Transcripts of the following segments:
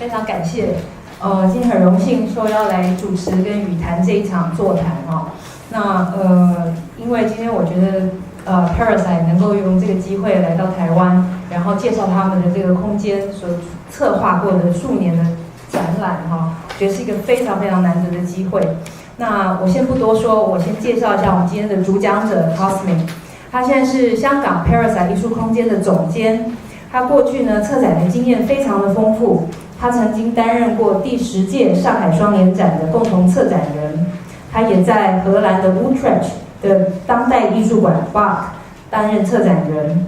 非常感谢，今天很荣幸说要来主持跟语谈这一场座谈哈。那因为今天我觉得Parasite 能够用这个机会来到台湾，然后介绍他们的这个空间所策划过的数年的展览哈，我觉得是一个非常非常难得的机会。那我先不多说，我先介绍一下我们今天的主讲者 COSMIN， 他现在是香港 PARA 艺术空间的总监，他过去呢策展的经验非常的丰富，他曾经担任过第10届上海双年展的共同策展人，他也在荷兰的 Utrecht 的当代艺术馆 BAK 担任策展人，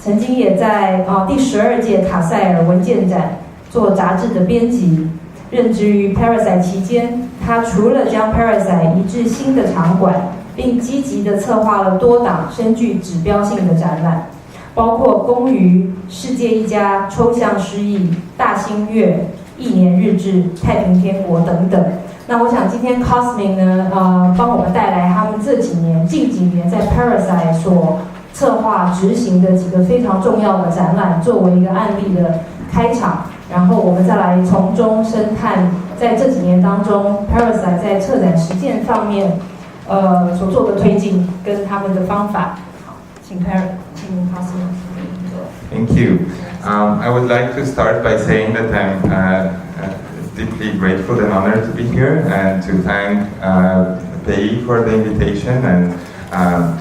曾经也在第12届卡塞尔文件展做杂志的编辑。任职于 Parasite 期间，他除了将 Parasite 移至新的场馆，并积极地策划了多档深具指标性的展览，包括公余、世界一家、抽象诗意、大新月、一年日志、太平天国等等。那我想今天 COSMIN 呢，帮我们带来他们近几年在 Parasite 所策划执行的几个非常重要的展览，作为一个案例的开场。然后我们再来从中深探，在这几年当中 ，Parasite 在策展实践方面，所做的推进跟他们的方法。好，请 COSMIN。Thank you. I would like to start by saying that I'm deeply grateful and honored to be here, and to thank Pei for the invitation, and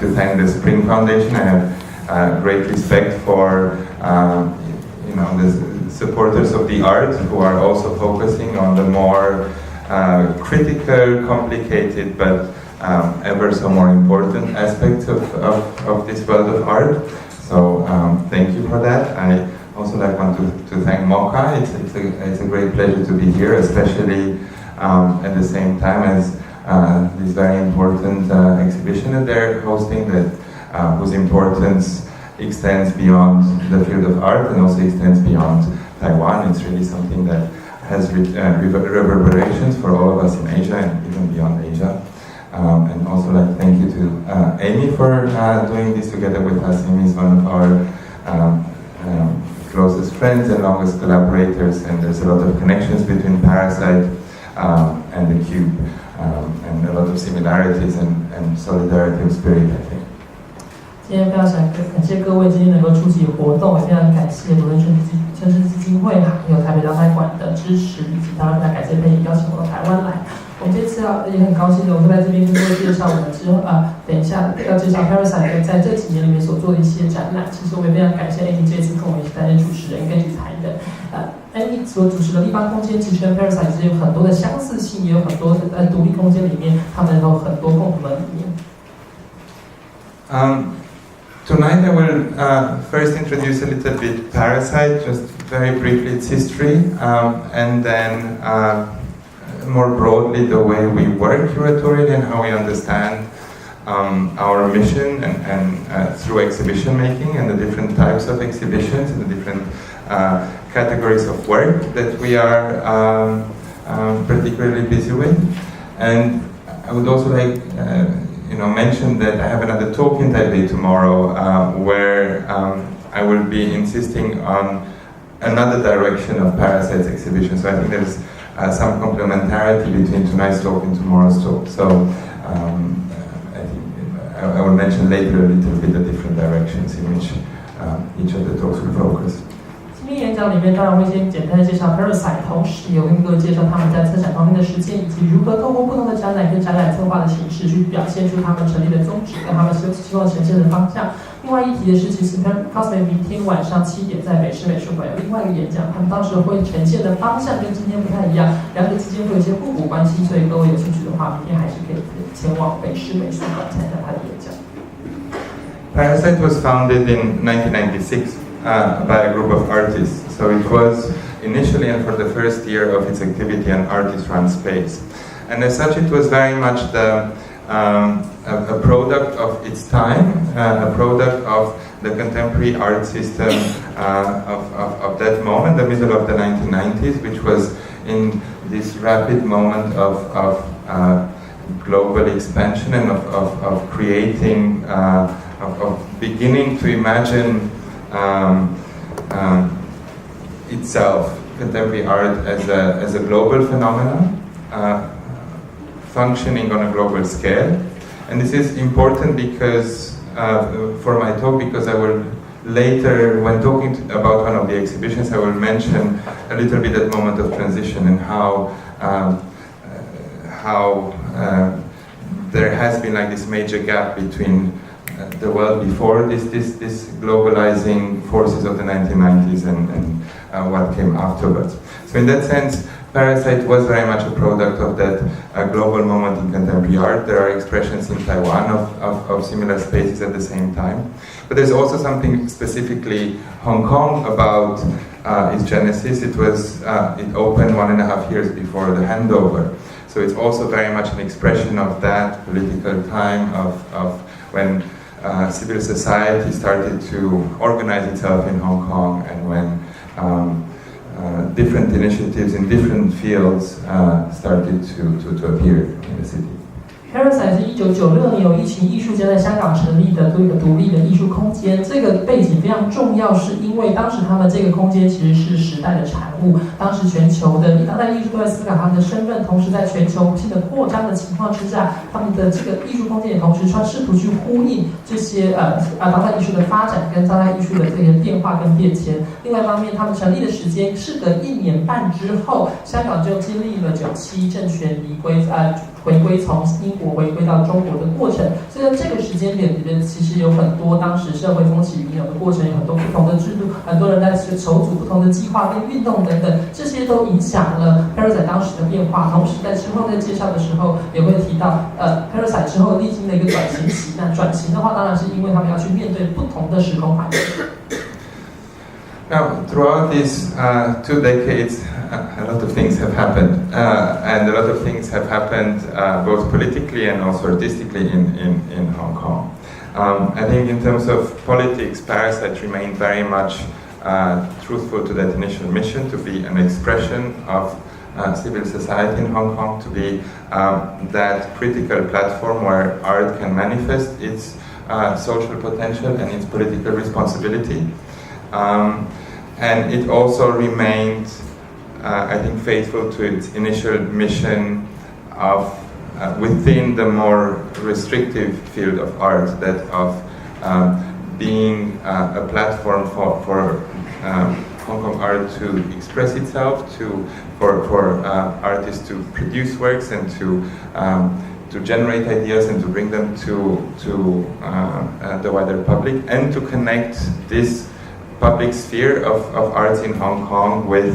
to thank the Spring Foundation. I have great respect for the supporters of the art who are also focusing on the more critical, complicated, but ever so more important aspects of this world of art. So thank you for that. I also want to thank MoCA. It's a great pleasure to be here, especially at the same time as this very important exhibition that they're hosting, whose importance extends beyond the field of art and also extends beyond Taiwan. It's really something that has reverberations for all of us in Asia and even beyond Asia. And also thank you to Amy for doing this together with us. Amy is one of our closest friends and longest collaborators, and there's a lot of connections between Parasite and the Cube, and a lot of similarities and solidarity of spirit, I think. 今天非常感谢各位今天能够出席活动，也非常感谢罗振春基金会还有台北当代馆的支持，以及当然非常感谢佩仪邀请我到台湾来。我们这次也很高兴的，我会在这边跟各位介绍我们之后等一下要介绍 Parasite 在这几年里面所做的一些展览。其实我也非常感谢 Amy 这次跟我们一起担任主持人跟语谈的。Amy 所主持的立方空间，其实跟 Parasite 是有很多的相似性，也有很多的独立空间里面，他们有很多共同的理念。Tonight I will first introduce a little bit Parasite, just very briefly its history, and then more broadly the way we work curatorially and how we understand our mission and through exhibition making and the different types of exhibitions and the different categories of work that we are particularly busy with. And I would also like mention that I have another talk in Taipei tomorrow where I will be insisting on another direction of Parasite's exhibition. So I think there's some complementarity between tonight's talk and tomorrow's talk. So I think I will mention later a little bit the different directions in which each of the talks will focus. 今天演讲里面当然会先简单的介绍 Parasite， 同时也会跟各位介绍他们在策展方面的实践，以及如何透过不同的展览跟展览策划的形式去表现出他们成立的宗旨跟他们希望呈现的方向。另外一提的是，其实 COSMIN 明天晚上7点在北师美术馆有另外一个演讲，他们当时会呈现的方向跟今天不太一样，两者之间会有一些互补关系，所以各位有兴趣的话，明天还是可以前往北师美术馆参加他的演讲。Parasite was founded in 1996 by a group of artists. So it was initially and for the first year of its activity an artist-run space. And as such it was very much a product of its time, a product of the contemporary art system of that moment, the middle of the 1990s, which was in this rapid moment of global expansion and of creating, of beginning to imagine itself contemporary art as a global phenomenon, functioning on a global scale. And this is important because, for my talk, because I will later, when talking about one of the exhibitions, I will mention a little bit that moment of transition and how there has been like this major gap between the world before this globalizing forces of the 1990s and what came afterwards. So in that sense, Parasite was very much a product of that global moment in contemporary art. There are expressions in Taiwan of similar spaces at the same time. But there's also something specifically Hong Kong about its genesis. It opened 1.5 years before the handover. So it's also very much an expression of that political time of when civil society started to organize itself in Hong Kong, and when different initiatives in different fields started to appear in the city. Parasite 是1996年由一群艺术家在香港成立的一个独立的艺术空间。这个背景非常重要，是因为当时他们这个空间其实是时代的产物。当时全球的当代艺术都在思考他们的身份，同时在全球性的扩张的情况之下，他们的这个艺术空间也同时试图去呼应这些当代艺术的发展跟当代艺术的这些变化跟变迁。另外一方面，他们成立的时间事隔1年半之后，香港就经历了97政权回归从英国回归到中国的过程，所以在这个时间点里面，其实有很多当时社会风起云涌的过程，有很多不同的制度，很多人在筹组不同的计划跟运动等等，这些都影响了 Parasite 当时的变化。同时在之后在介绍的时候也会提到Parasite 之后历经了一个转型期。那转型的话，当然是因为他们要去面对不同的时空环境。Now, throughout these 2 decades, a lot of things have happened, and a lot of things have happened both politically and also artistically in Hong Kong. I think in terms of politics, Parasite remained very much truthful to that initial mission, to be an expression of civil society in Hong Kong, to be that critical platform where art can manifest its social potential and its political responsibility. And it also remained, I think, faithful to its initial mission of within the more restrictive field of art, that of being a platform for Hong Kong art to express itself, for artists to produce works and to generate ideas and to bring them to the wider public, and to connect this public sphere of arts in Hong Kong with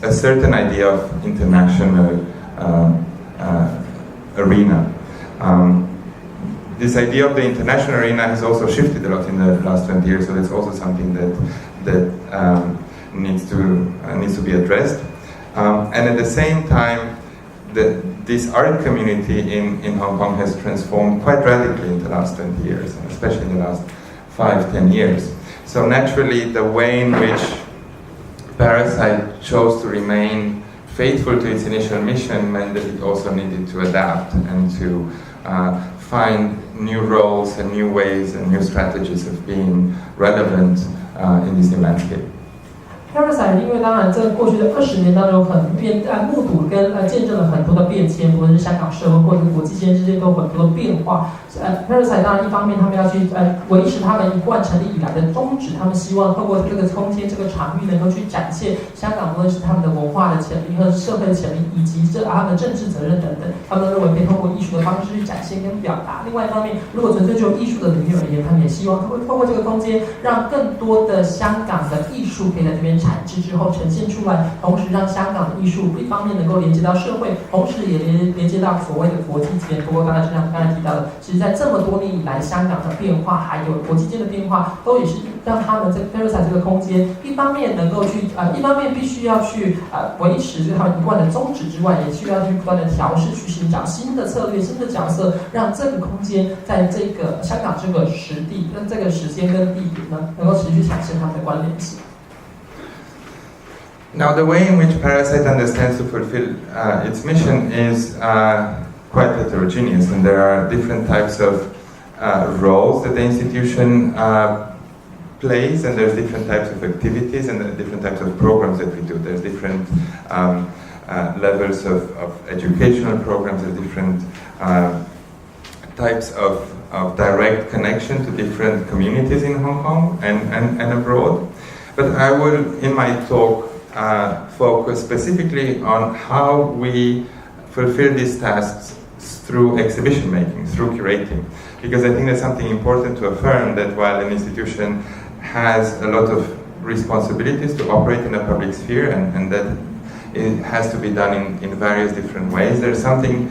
a certain idea of international arena. This idea of the international arena has also shifted a lot in the last 20 years, so that's also something that needs to be addressed. And at the same time, this art community in Hong Kong has transformed quite radically in the last 20 years, and especially in the last 5-10 years. So naturally, the way in which Parasite chose to remain faithful to its initial mission meant that it also needed to adapt and to find new roles and new ways and new strategies of being relevant in this new landscape. Parasite 因为当然这过去的20年当中目睹跟见证了很多的变迁，不论是香港社会或者国际间之间都有很多的变化。Parasite 当然一方面他们要去维持他们一贯成立以来的宗旨，他们希望透过这个空间这个场域能够去展现香港无论是他们的文化的潜力和社会的潜力，以及他们的政治责任等等，他们都认为可以透过艺术的方式去展现跟表达。另外一方面，如果纯粹就艺术的领域而言，他们也希望透过这个空间，让更多的香港的艺术可以在这边产制之后呈现出来，同时让香港的艺术一方面能够连接到社会，同时也连接到所谓的国际间。不过刚才提到的，其实在这么多年以来，香港的变化还有国际间的变化，都也是让他们在 Parasite 这个空间，一方面能够去一方面必须要去维持他们一贯的宗旨之外，也需要去不断的调试，去寻找新的策略、新的角色，让这个空间在这个香港这个实地跟这个时间跟地点呢，能够持续产生它们的关联性。Now, the way in which Parasite understands to fulfill its mission is quite heterogeneous, and there are different types of roles that the institution plays, and there's different types of activities and different types of programs that we do. There's different levels of educational programs, there's different types of direct connection to different communities in Hong Kong and abroad. But I will, in my talk, focus specifically on how we fulfill these tasks through exhibition making, through curating. Because I think that's something important to affirm, that while an institution has a lot of responsibilities to operate in a public sphere, and that it has to be done in various different ways, there's something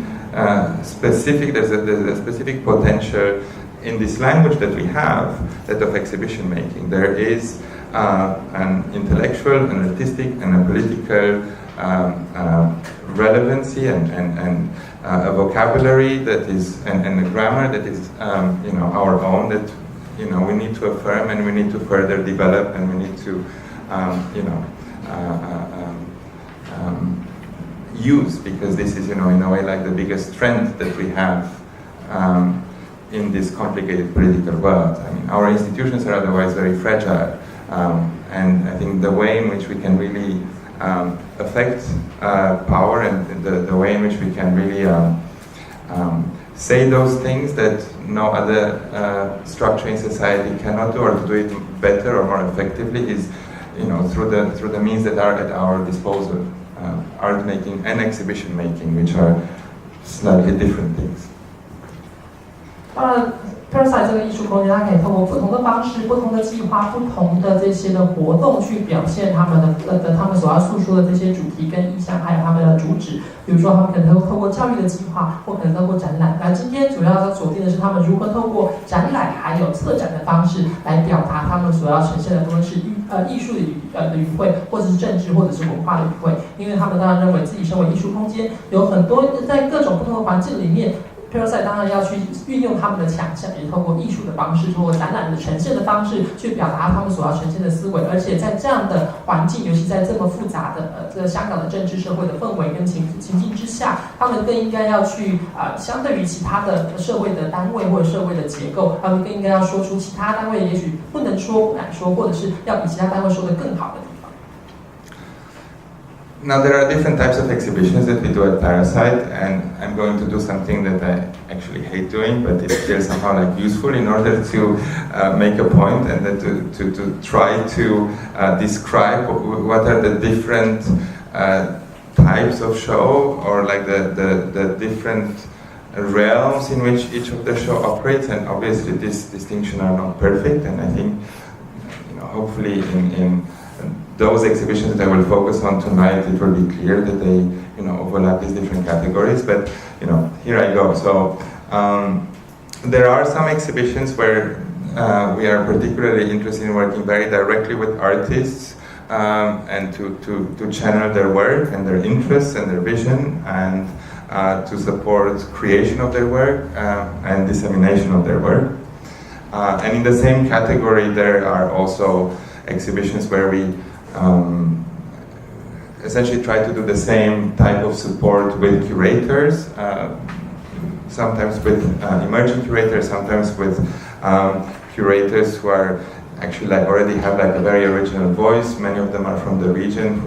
specific, there's a specific potential in this language that we have, that of exhibition making. There is an intellectual, an artistic, and a political relevancy and a vocabulary that is, and a grammar that is, our own, that, we need to affirm and we need to further develop, and we need to, use, because this is, in a way, like the biggest strength that we have in this complicated political world. I mean, our institutions are otherwise very fragile, and I think the way in which we can really affect power, and the way in which we can really say those things that no other structure in society cannot do, or to do it better or more effectively, is through the means that are at our disposal. Art making and exhibition making, which are slightly different things. Parasite 这个艺术空间，它可以透过不同的方式、不同的计划、不同的这些的活动，去表现他们所要诉说的这些主题跟意向，还有他们的主旨。比如说，他们可能透过教育的计划，或可能透过展览。那今天主要锁定的是他们如何透过展览还有策展的方式来表达他们所要呈现的，不论是艺术的语汇，或者是政治，或者是文化的语汇。因为他们当然认为自己身为艺术空间，有很多在各种不同的环境里面。Parasite 当然要去运用他们的强项，也透过艺术的方式，透过展览的呈现的方式，去表达他们所要呈现的思维。而且在这样的环境，尤其在这么复杂的这个香港的政治社会的氛围跟情境之下，他们更应该要去相对于其他的社会的单位或者社会的结构，他们更应该要说出其他单位也许不能说、不敢说，或者是要比其他单位说得更好的地方。Now there are different types of exhibitions that we do at Parasite, and I'm going to do something that I actually hate doing, but it's still somehow like useful in order to make a point, and then to try to describe what are the different types of show, or like the different realms in which each of the show operates. And obviously this distinction are not perfect, and I think hopefully in those exhibitions that I will focus on tonight, it will be clear that they, overlap these different categories. But, here I go. So, there are some exhibitions where we are particularly interested in working very directly with artists, and to channel their work and their interests and their vision, and to support creation of their work and dissemination of their work. And in the same category, there are also exhibitions where we essentially try to do the same type of support with curators, sometimes with emerging curators, sometimes with curators who are actually already have a very original voice. Many of them are from the region,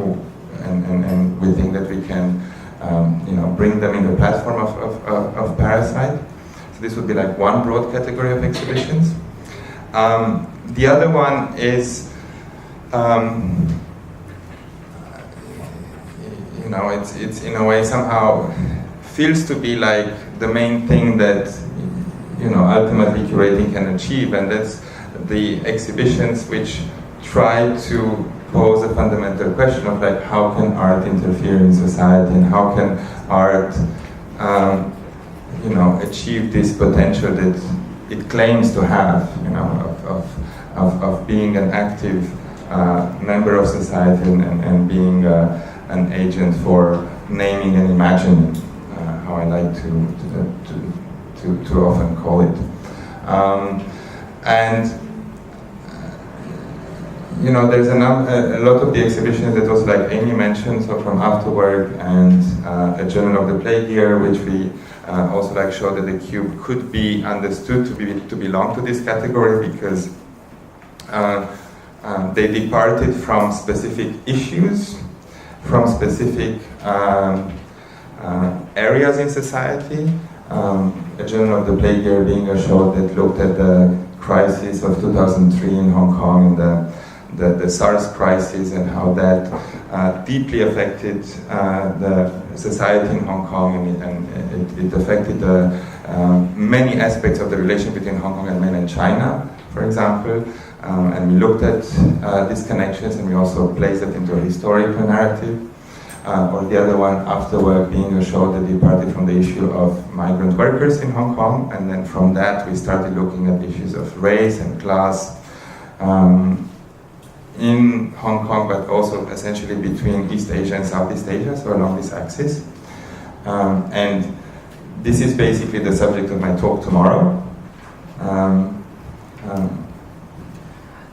and we think that we can bring them in the platform of Parasite. So this would be like one broad category of exhibitions. The other one is it's in a way somehow feels to be like the main thing that ultimately curating can achieve, and that's the exhibitions which try to pose a fundamental question of like, how can art interfere in society, and how can art achieve this potential that it claims to have, of being an active member of society, and being an agent for naming and imagining, how I like to often call it. There's a lot of the exhibitions that also, like Amy mentioned, so from Afterwork and a Journal of the Play here, which we also show that the cube could be understood to belong to this category, because they departed from specific issues, from specific areas in society. A Journal of the Plague Year being a show that looked at the crisis of 2003 in Hong Kong and the SARS crisis and how that deeply affected the society in Hong Kong, and it affected many aspects of the relation between Hong Kong and mainland China, for example. And we looked at these connections, and we also placed it into a historical narrative. Or the other one, After Work, being a show that departed from the issue of migrant workers in Hong Kong, and then from that we started looking at issues of race and class in Hong Kong, but also essentially between East Asia and Southeast Asia, so along this axis. And this is basically the subject of my talk tomorrow.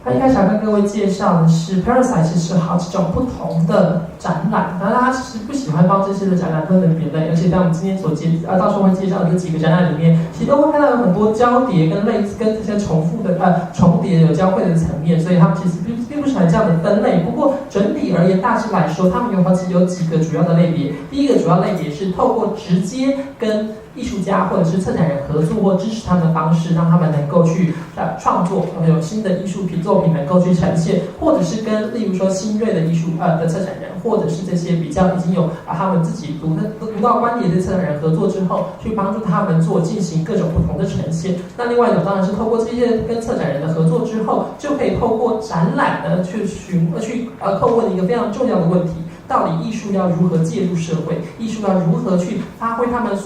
他一开始要跟各位介绍的是 Parasite 其实好几种不同的展览，当然他其实不喜欢帮这些的展览分门别类，而且在我们今天到时候会介绍的这几个展览里面，其实都会看到有很多交叠跟类似跟这些重叠有交汇的层面，所以他们其实并不喜欢这样的分类。不过整体而言，大致来说，他们有几个主要的类别。第一个主要类别是透过直接跟艺术家或者是策展人合作或支持他们的方式，让他们能够去创作，有新的艺术作品能够去呈现，或者是跟例如说新锐的艺术的策展人，或者是这些比较已经有他们自己独到观点的策展人合作之后，去帮助他们进行各种不同的呈现。那另外一种当然是透过这些跟策展人的合作之后，就可以透过展览呢去叩问一个非常重要的问题。到底艺术要如何介入社会？艺术要如何去发挥他们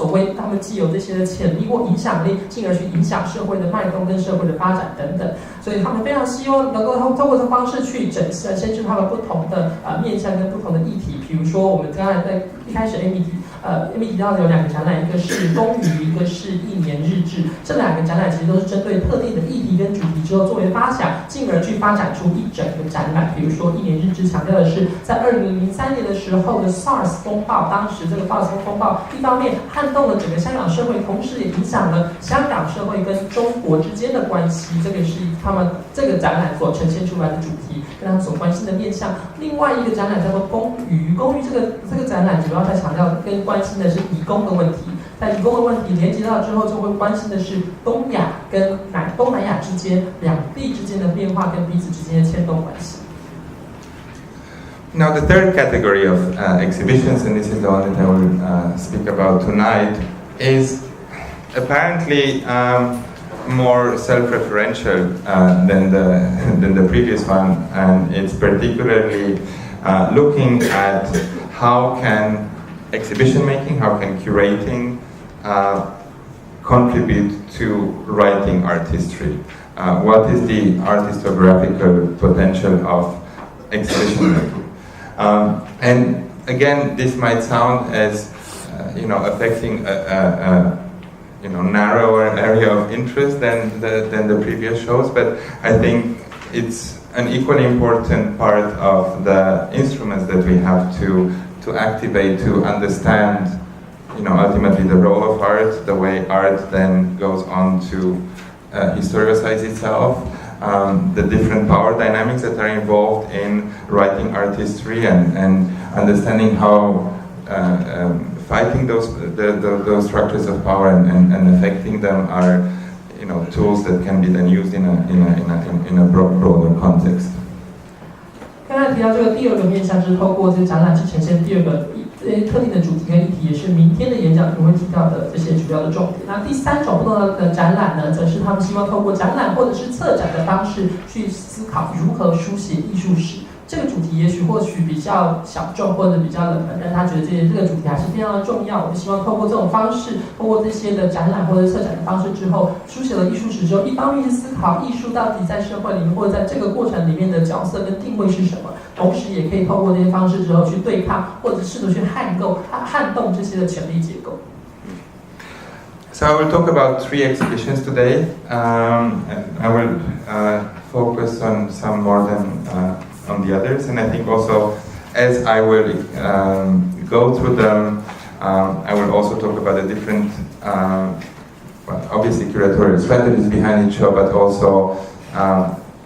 既有这些的潜力或影响力，进而去影响社会的脉动跟社会的发展等等。所以他们非常希望能够透过这个方式去呈现出他们不同的面向跟不同的议题。比如说我们刚才在一开始 Amy 提到的有两个展览，一个是公余，一个是1年日志。这两个展览其实都是针对特定的议题跟主题之后作为发想，进而去发展出一整个展览。比如说1年日志强调的是在2003年的时候的 SARS 风暴，当时这个 SARS 风暴一方面撼动了整个香港社会，同时也影响了香港社会跟中国之间的关系。这个是他们这个展览所呈现出来的主题，跟他们所关心的面向。另外一个展览叫做公余，这个展览主要在强调跟关心的是移工的问题。在移工的问题连接到之后，就会关心的是东亚跟东南亚之间两地之间的变化跟彼此之间的牵动关系。Now the third category of exhibitions, and this is the one that I will speak about tonight, is apparently more self-referential than the previous one, and it's particularly looking at how can exhibition making, how can curating contribute to writing art history. What is the artistographical potential of exhibition making? And again, this might sound as affecting a narrower area of interest than the previous shows, but I think it's an equally important part of the instruments that we have to activate to understand, ultimately the role of art, the way art then goes on to historicize itself, the different power dynamics that are involved in writing art history, and understanding how fighting those structures of power and affecting them are, tools that can be then used in a broader context. 刚才提到这个第二个面向，就是透过这个展览去呈现第二个特定的主题跟议题，也是明天的演讲中会提到的这些主要的重点。那第三种不同的展览呢，则是他们希望透过展览或者是策展的方式去思考如何书写艺术史。这个主题或许比较小众或者比较冷门，但他觉得这个主题还是非常的重要。我们希望透过这种方式，透过这些的展览或者策展的方式之后，书写了艺术史之后，一方面是思考艺术到底在社会里面或者在这个过程里面的角色跟定位是什么，同时也可以透过这些方式之后去对抗或者试图去撼动这些的权力结构。So I will talk about 3 exhibitions today, and I will focus on some more than on the others, and I think also as I will go through them, I will also talk about the different, obviously curatorial strategies behind each show, but also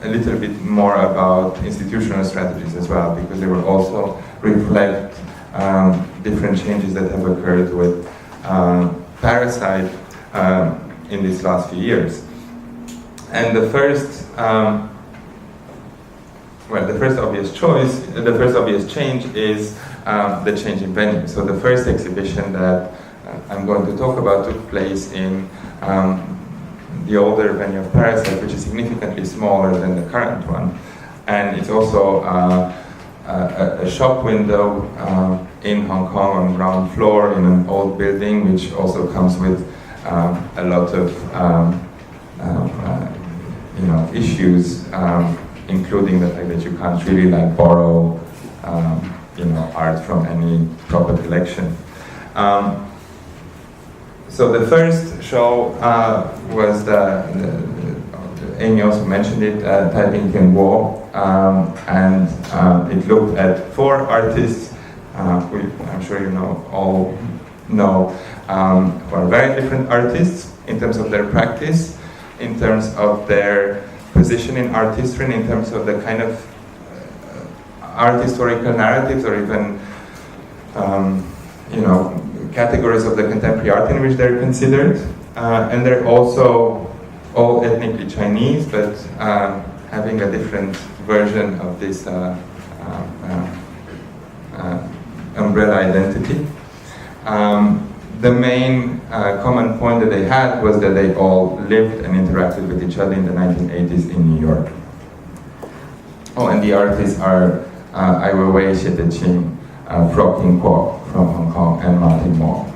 a little bit more about institutional strategies as well, because they will also reflect different changes that have occurred with PARA in these last few years. And the first obvious change is the change in venue. So the first exhibition that I'm going to talk about took place in the older venue of PARA, which is significantly smaller than the current one. And it's also a shop window in Hong Kong on ground floor in an old building, which also comes with a lot of issues, including the fact that you can't really borrow art from any proper collection. So the first show was Amy also mentioned it, Taiping Tian Guo, and it looked at 4 artists, who I'm sure you all know, who are very different artists in terms of their practice, in terms of their position in art history, and in terms of the kind of art historical narratives, or even categories of the contemporary art in which they're considered. And they're also all ethnically Chinese, but having a different version of this umbrella identity. The main common point that they had was that they all lived and interacted with each other in the 1980s in New York. Oh, and the artists are Ai Weiwei, Xie Deqing, Frog King Kuo from Hong Kong, and Martin Wong.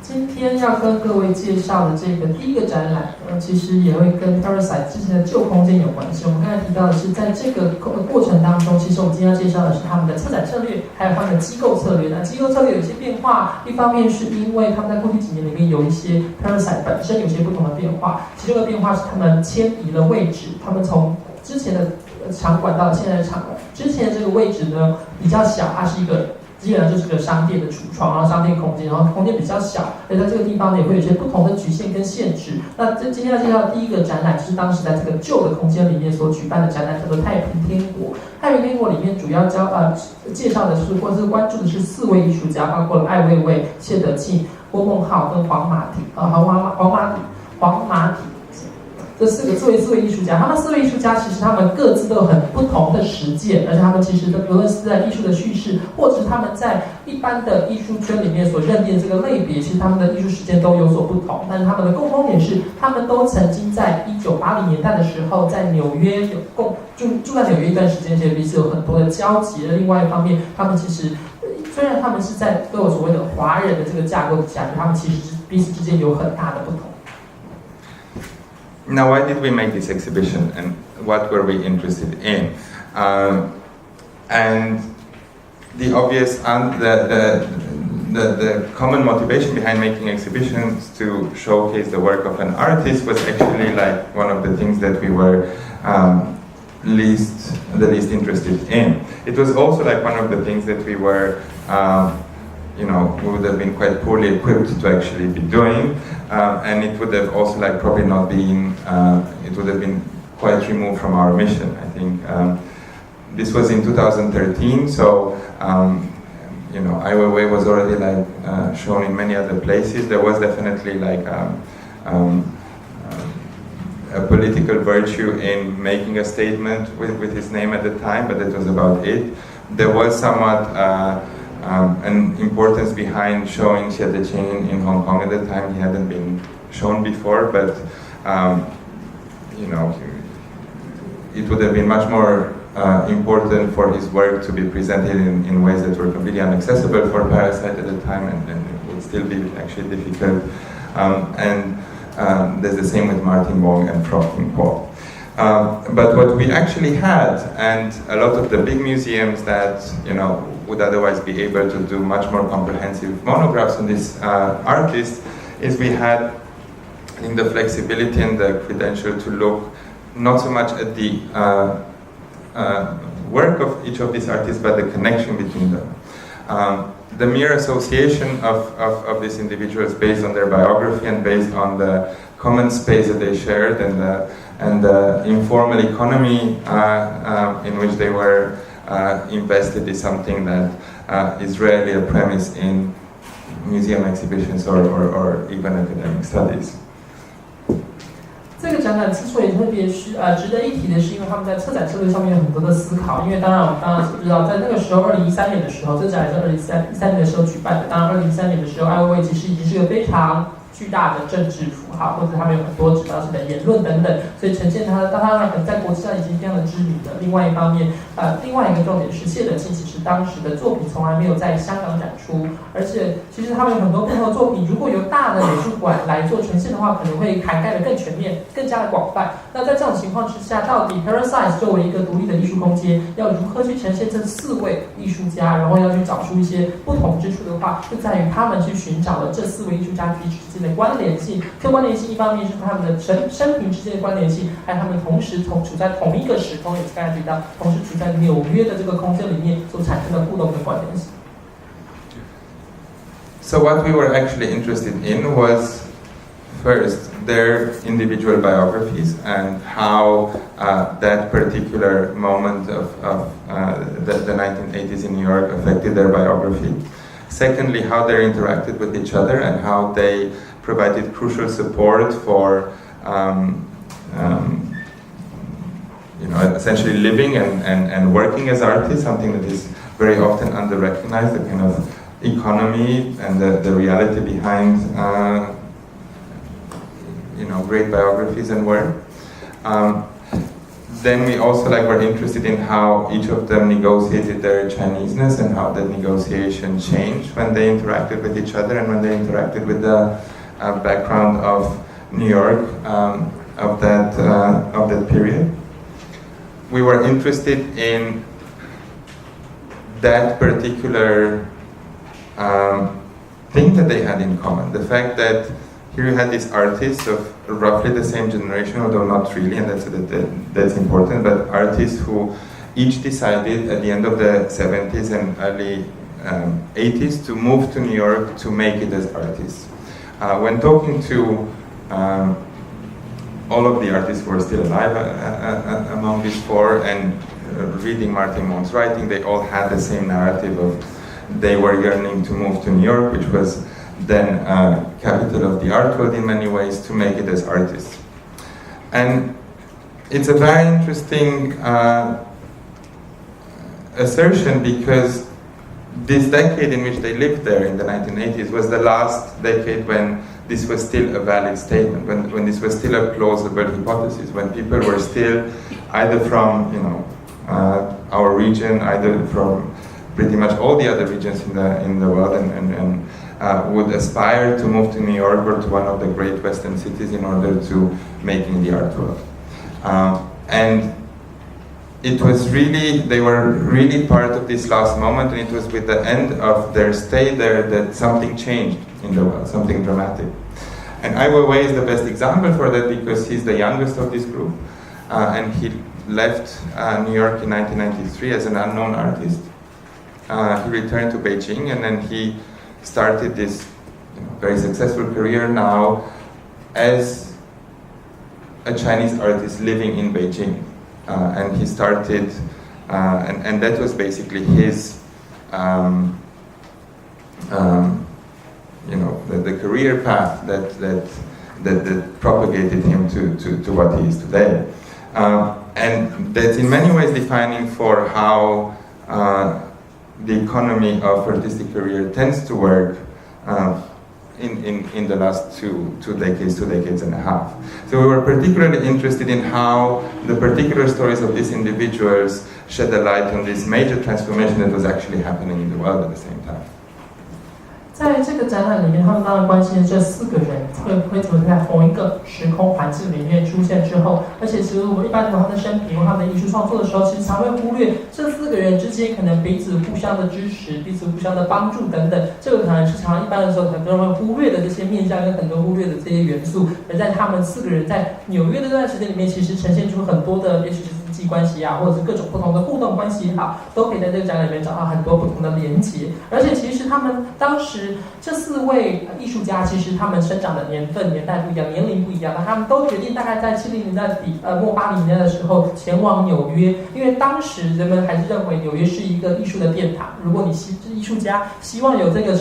今天要跟各位介绍的这个第一个展览，其实也会跟 Parasite 之前的旧空间有关系。我们刚才提到的是，在这个过程当中，其实我们今天要介绍的是他们的策展策略，还有他们的机构策略。那机构策略有一些变化，一方面是因为他们在过去几年里面有一些 Parasite 本身有些不同的变化，其中的变化是他们迁移了位置，他们从之前的场馆到现在的场馆，之前的这个位置呢比较小，它是一个基本上就是个商店的橱窗，然后商店空间，然后空间比较小，所以在这个地方呢也会有一些不同的局限跟限制。那今天要介绍的第一个展览，就是当时在这个旧的空间里面所举办的展览，叫做太平天国。太平天国里面主要介绍的是，或者是关注的是4位艺术家，包括了艾未未、谢德庆、郭孟浩跟黄马蹄。这4位艺术家，他们4位艺术家其实他们各自都有很不同的实践，而且他们其实无论是在艺术的叙事，或者是他们在一般的艺术圈里面所认定的这个类别，其实他们的艺术实践都有所不同。但是他们的共通点是，他们都曾经在1980年代的时候，在纽约住在纽约一段时间，其实彼此有很多的交集。另外一方面，他们其实虽然他们是在都有所谓的华人的这个架构底下，他们其实彼此之间有很大的不同。Now, why did we make this exhibition, and what were we interested in? And the obvious and the common motivation behind making exhibitions to showcase the work of an artist was actually one of the things that we were the least interested in. It was also one of the things that we were we would have been quite poorly equipped to actually be doing, and it would have also probably not been, it would have been quite removed from our mission. I think this was in 2013, so Ai Weiwei was already shown in many other places. There was definitely a political virtue in making a statement with his name at the time, but that was about it. There was somewhat an importance behind showing Xie Deqing in Hong Kong at the time. He hadn't been shown before, but it would have been much more important for his work to be presented in ways that were completely inaccessible for Parasite at the time, and it would still be actually difficult. And there's the same with Martin Wong and Frog King Kuo. But what we actually had, and a lot of the big museums that would otherwise be able to do much more comprehensive monographs on this artist, is we had, I think, the flexibility and the credential to look not so much at the work of each of these artists, but the connection between them. The mere association of these individuals based on their biography and based on the common space that they shared and and the informal economy in which they were invested is something that is rarely a premise in museum exhibitions or even academic studies. 这个展览之所以特别是值得一提的是，因为他们在策展策略上面有很多的思考。因为当然我们当然知道，在那个时候2013年的时候，这展览是2013年的时候举办的。当然2013年的时候，艾薇薇其实已经是个非常巨大的政治符号，或者他们有很多指导性的言论等等，所以呈现他在国际上已经非常的知名的。另外一方面，另外一个重点是谢德庆其实当时的作品从来没有在香港展出，而且其实他们有很多不同的作品，如果由大的美术馆来做呈现的话，可能会涵盖的更全面、更加的广泛。那在这种情况之下，到底 PARA 作为一个独立的艺术空间，要如何去呈现这4位艺术家，然后要去找出一些不同之处的话，就在于他们去寻找了这4位艺术家彼此之间的关联性。这关联性一方面是他们的生平之间的关联性，还有他们同时处在同一个时空，也是刚才提到，同时处在纽约的这个空间里面所产生的互动的关联性。So what we were actually interested in was first their individual biographies and how that particular moment of the 1980s in New York affected their biography. Secondly, how they interacted with each other and how they provided crucial support for essentially living and working as artists, something that is very often under-recognized, the kind of economy and the reality behind great biographies and work. Then we also were interested in how each of them negotiated their Chineseness and how that negotiation changed when they interacted with each other and when they interacted with the background of New York of that period. We were interested in that particular thing that they had in common, the fact that here you had these artists of roughly the same generation, although not really, and that's important, but artists who each decided at the end of the 70s and early 80s to move to New York to make it as artists. When talking to all of the artists who are still alive among these 4 and reading Martin Mon's writing, they all had the same narrative of they were yearning to move to New York, which was then capital of the art world in many ways, to make it as artists. And it's a very interesting assertion because this decade in which they lived there in the 1980s was the last decade when this was still a valid statement, when this was still a plausible hypothesis, when people were still either from our region, either from pretty much all the other regions in the world, and would aspire to move to New York or to one of the great Western cities in order to making the art world. And it was really, they were really part of this last moment, and it was with the end of their stay there that something changed in the world, something dramatic. And Ai Weiwei is the best example for that because he's the youngest of this group, and he left New York in 1993 as an unknown artist. He returned to Beijing, and then he started this very successful career now as a Chinese artist living in Beijing. And he started, and that was basically his, the career path that propagated him to what he is today. And that's in many ways defining for how the economy of artistic career tends to work in the last two decades and a half. So we were particularly interested in how the particular stories of these individuals shed a light on this major transformation that was actually happening in the world at the same time. 在这个展览里面，他们当然关心这4个人会怎么在同一个时空环境里面出现之后，而且其实我们一般读他们的生平、他们的艺术创作的时候，其实常会忽略这4个人之间可能彼此互相的支持、彼此互相的帮助等等，这个可能是常一般的时候很多人会忽略的这些面向跟很多忽略的这些元素，而在他们4个人在纽约的这段时间里面，其实呈现出很多的，也许是际关系啊，或者是各种不同的互动关系也好，都可以在这个展览里面找到很多不同的连结。而且其实他们当时这4位艺术家，其实他们生长的年代不一样，年龄不一样，但他们都决定大概在70年代底末80年代的时候前往纽约，因为当时人们还是认为纽约是一个艺术的殿堂。如果你是艺术家，希望有这个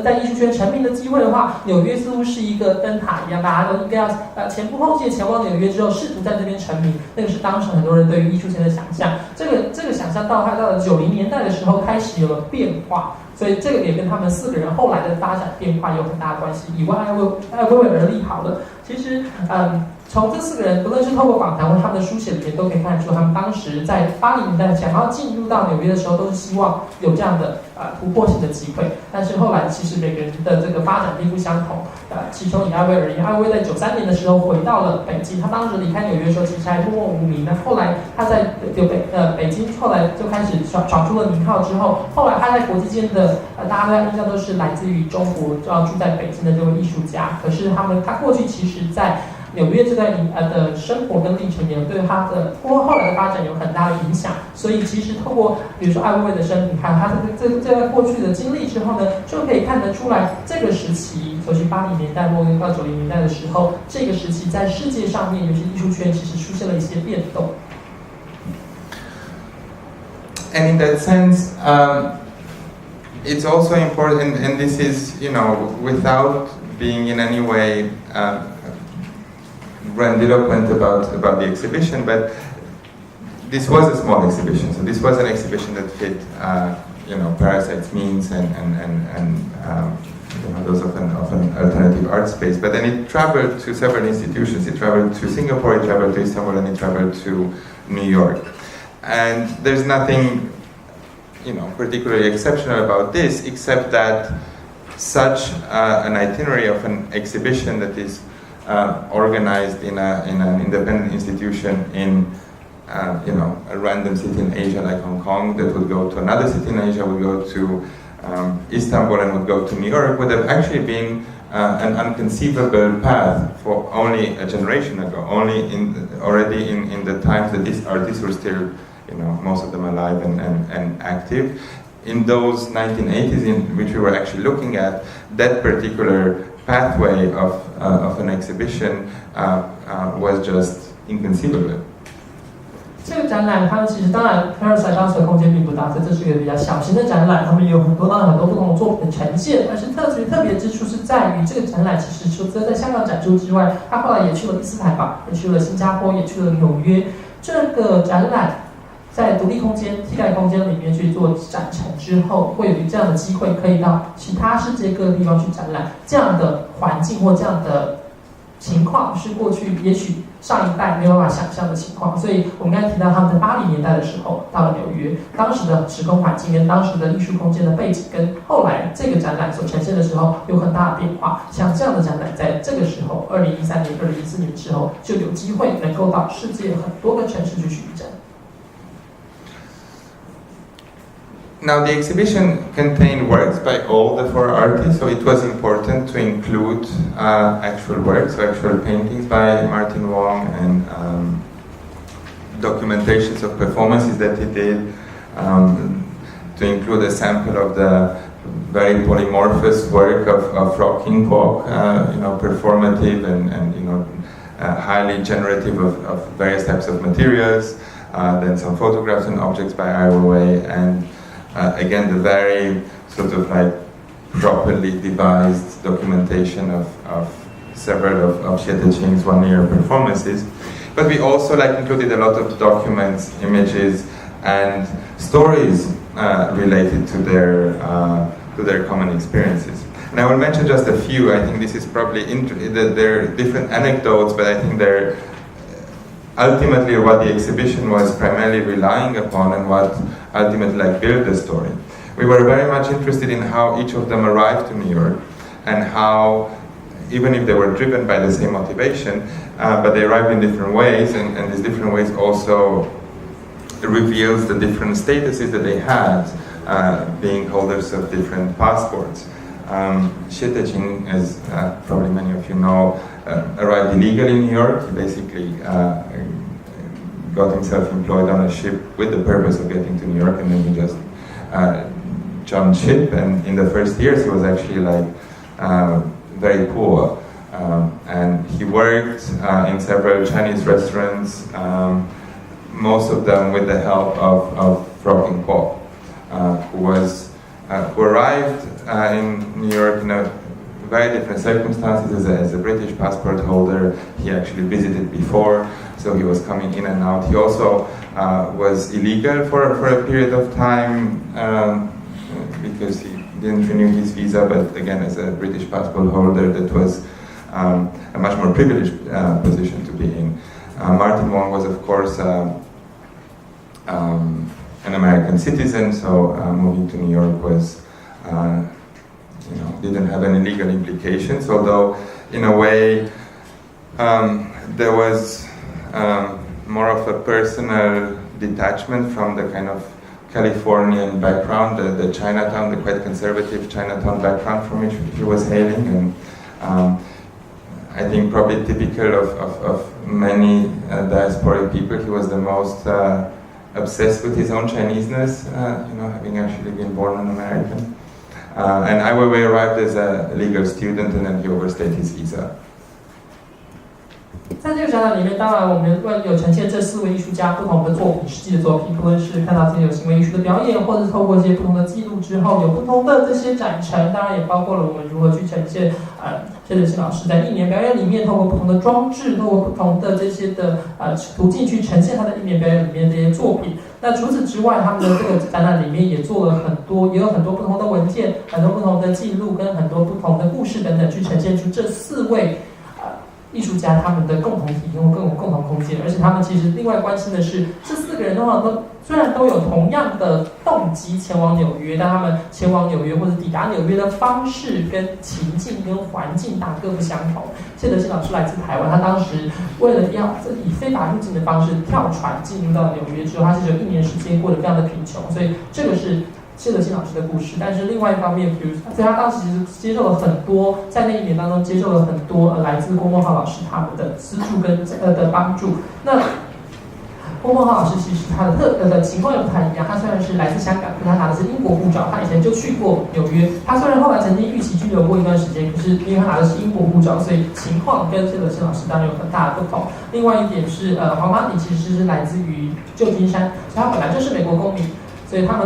在艺术圈成名的机会的话，纽约似乎是一个灯塔一样，大家都应该要前仆后继前往纽约之后，试图在这边成名。那个是当时很多人对于艺术圈的想象。这个想象到了90年代的时候开始有了变化，所以这个也跟他们4个人后来的发展变化有很大的关系。以外，艾薇薇而立好了，其实从这4个人，不论是透过访谈或他们的书写里面，都可以看出他们当时在80年代想要进入到纽约的时候，都是希望有这样的突破性的机会。但是后来其实每个人的这个发展并不相同。其中以艾薇而言，艾薇在93年的时候回到了北京，他当时离开纽约的时候，其实还默默无名。那后来他在北京，后来就开始闯出了名号之后，后来他在国际间的大家对他印象都是来自于中国，住在北京的这位艺术家。可是他过去其实在纽约这段的生活跟历程也对他的后来的发展有很大的影响，所以其实透过比如说艾薇薇的生平，还有他这过去的经历之后呢，就可以看得出来这个时期，尤其80年代末到90年代的时候，这个时期在世界上面，尤其艺术圈其实出现了一些变动。And in that sense, it's also important, and this is, without being in any way grandiloquent about the exhibition, but this was a small exhibition. So this was an exhibition that fit, Parasite's means and those of an alternative art space. But then it traveled to several institutions. It traveled to Singapore, it traveled to Istanbul, and it traveled to New York. And there's nothing, particularly exceptional about this, except that such an itinerary of an exhibition that is organized in an independent institution in a random city in Asia like Hong Kong, that would go to another city in Asia, would go to Istanbul, and would go to New York, would have actually been an unconceivable path for only a generation ago, already in the times that these artists were still, most of them alive and active. In those 1980s in which we were actually looking at, that particular pathway of an exhibition was just inconceivable. 这个展览，它其实当然 Parasite 当时的空间并不大，所以这是一个比较小型的展览。他们也有很多不同的作品的呈现，但是特别之处是在于这个展览其实除了在香港展出之外，他后来也去了伊斯坦堡，也去了新加坡，也去了纽约。这个展览在独立空间、替代空间里面去做展陈之后，会有这样的机会，可以到其他世界各个地方去展览。这样的环境或这样的情况，是过去也许上一代没有办法想象的情况。所以我们刚才提到他们在80年代的时候到了纽约，当时的时空环境跟当时的艺术空间的背景，跟后来这个展览所呈现的时候有很大的变化。像这样的展览，在这个时候，2013年、2014年之后，就有机会能够到世界很多个城市去巡展。Now the exhibition contained works by all the 4 artists, so it was important to include actual works, so actual paintings by Martin Wong and documentations of performances that he did, to include a sample of the very polymorphous work of Rocking Walk, performative and highly generative of various types of materials, then some photographs and objects by Ai Weiwei, and again, the very sort of like properly devised documentation of several of Xie Deching's one-year performances. But we also included a lot of documents, images, and stories related to their common experiences. And I will mention just a few. I think this is probably there are different anecdotes, but I think they're ultimately what the exhibition was primarily relying upon, and what ultimately built the story. We were very much interested in how each of them arrived to New York, and how, even if they were driven by the same motivation, but they arrived in different ways, and these different ways also reveals the different statuses that they had, being holders of different passports. Xie Deching, as probably many of you know, arrived illegally in New York. He basically got himself employed on a ship with the purpose of getting to New York, and then he just jumped ship. And in the first years, he was actually like very poor, and he worked in several Chinese restaurants, most of them with the help of Frocking Kwok, who arrived in New York in a very different circumstances. As a British passport holder, he actually visited before, so he was coming in and out. He also was illegal for a period of time because he didn't renew his visa, but again, as a British passport holder, that was a much more privileged position to be in. Martin Wong was, of course, an American citizen, so moving to New York was, didn't have any legal implications, although in a way there was more of a personal detachment from the kind of Californian background, the Chinatown, the quite conservative Chinatown background from which he was hailing, and I think probably typical of many diasporic people, he was the most obsessed with his own Chineseness, having actually been born an American. And Ai Weiwei arrived as a legal student, and then he overstayed his visa. 在这个展览里面，当然我们有呈现这4位艺术家不同的作品，实际的作品，不论是看到这些有行为艺术的表演，或者透过一些不同的记录之后，有不同的这些展陈，当然也包括了我们如何去呈现谢德庆老师在1年表演里面，透过不同的装置，透过不同的这些的途径去呈现他的1年表演里面的这些作品。那除此之外，他们的这个展览里面也做了很多，也有很多不同的文件，很多不同的记录，跟很多不同的故事等等，去呈现出这4位艺术家他们的共同体验或共同空间。而且他们其实另外关心的是，这4个人通常都虽然都有同样的动机前往纽约，但他们前往纽约或者抵达纽约的方式跟情境跟环境大各不相同。谢德庆老师来自台湾，他当时为了要以非法入境的方式跳船进入到纽约之后，他是有1年时间过得非常的贫穷，所以这个是谢德庆老师的故事。但是另外一方面，比如所以他当时其实接受了很多，在那1年当中接受了很多来自郭孟浩老师他们的资助跟的帮助。那郭孟浩老师其实他的情况也不太一样，他虽然是来自香港，但他拿的是英国护照，他以前就去过纽约。他虽然后来曾经预期居留过一段时间，可是因为他拿的是英国护照，所以情况跟谢德庆老师当然有很大的不同。另外一点是，黄妈咪其实是来自于旧金山，所以他本来就是美国公民。所以他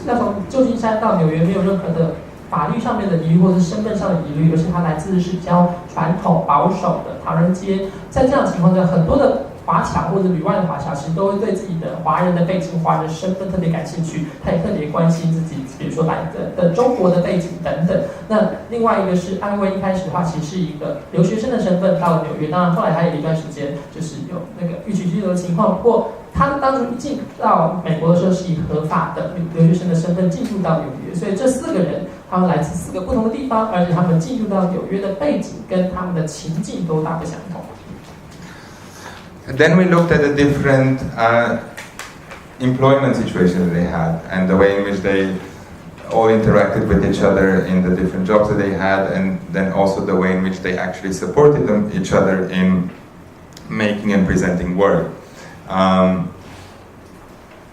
要从旧金山到纽约没有任何的法律上面的疑虑或者是身份上的疑虑，而且他来自是比较传统保守的唐人街。在这样的情况下，很多的华侨或者旅外的华侨其实都会对自己的华人的背景、华人的身份特别感兴趣，他也特别关心自己，比如说来的中国的背景等等。那另外一个是安徽，一开始的话其实是一个留学生的身份到了纽约，当然后来他有一段时间就是有那个预期居留的情况，不过他当初一进到美国的时候是以合法的留学生的身份进入到纽约，所以这4个人他们来自4个不同的地方，而且他们进入到纽约的背景跟他们的情境都大不相同。Then we looked at the different employment situations they had and the way in which they all interacted with each other in the different jobs that they had, and then also the way in which they actually supported each other in making and presenting work.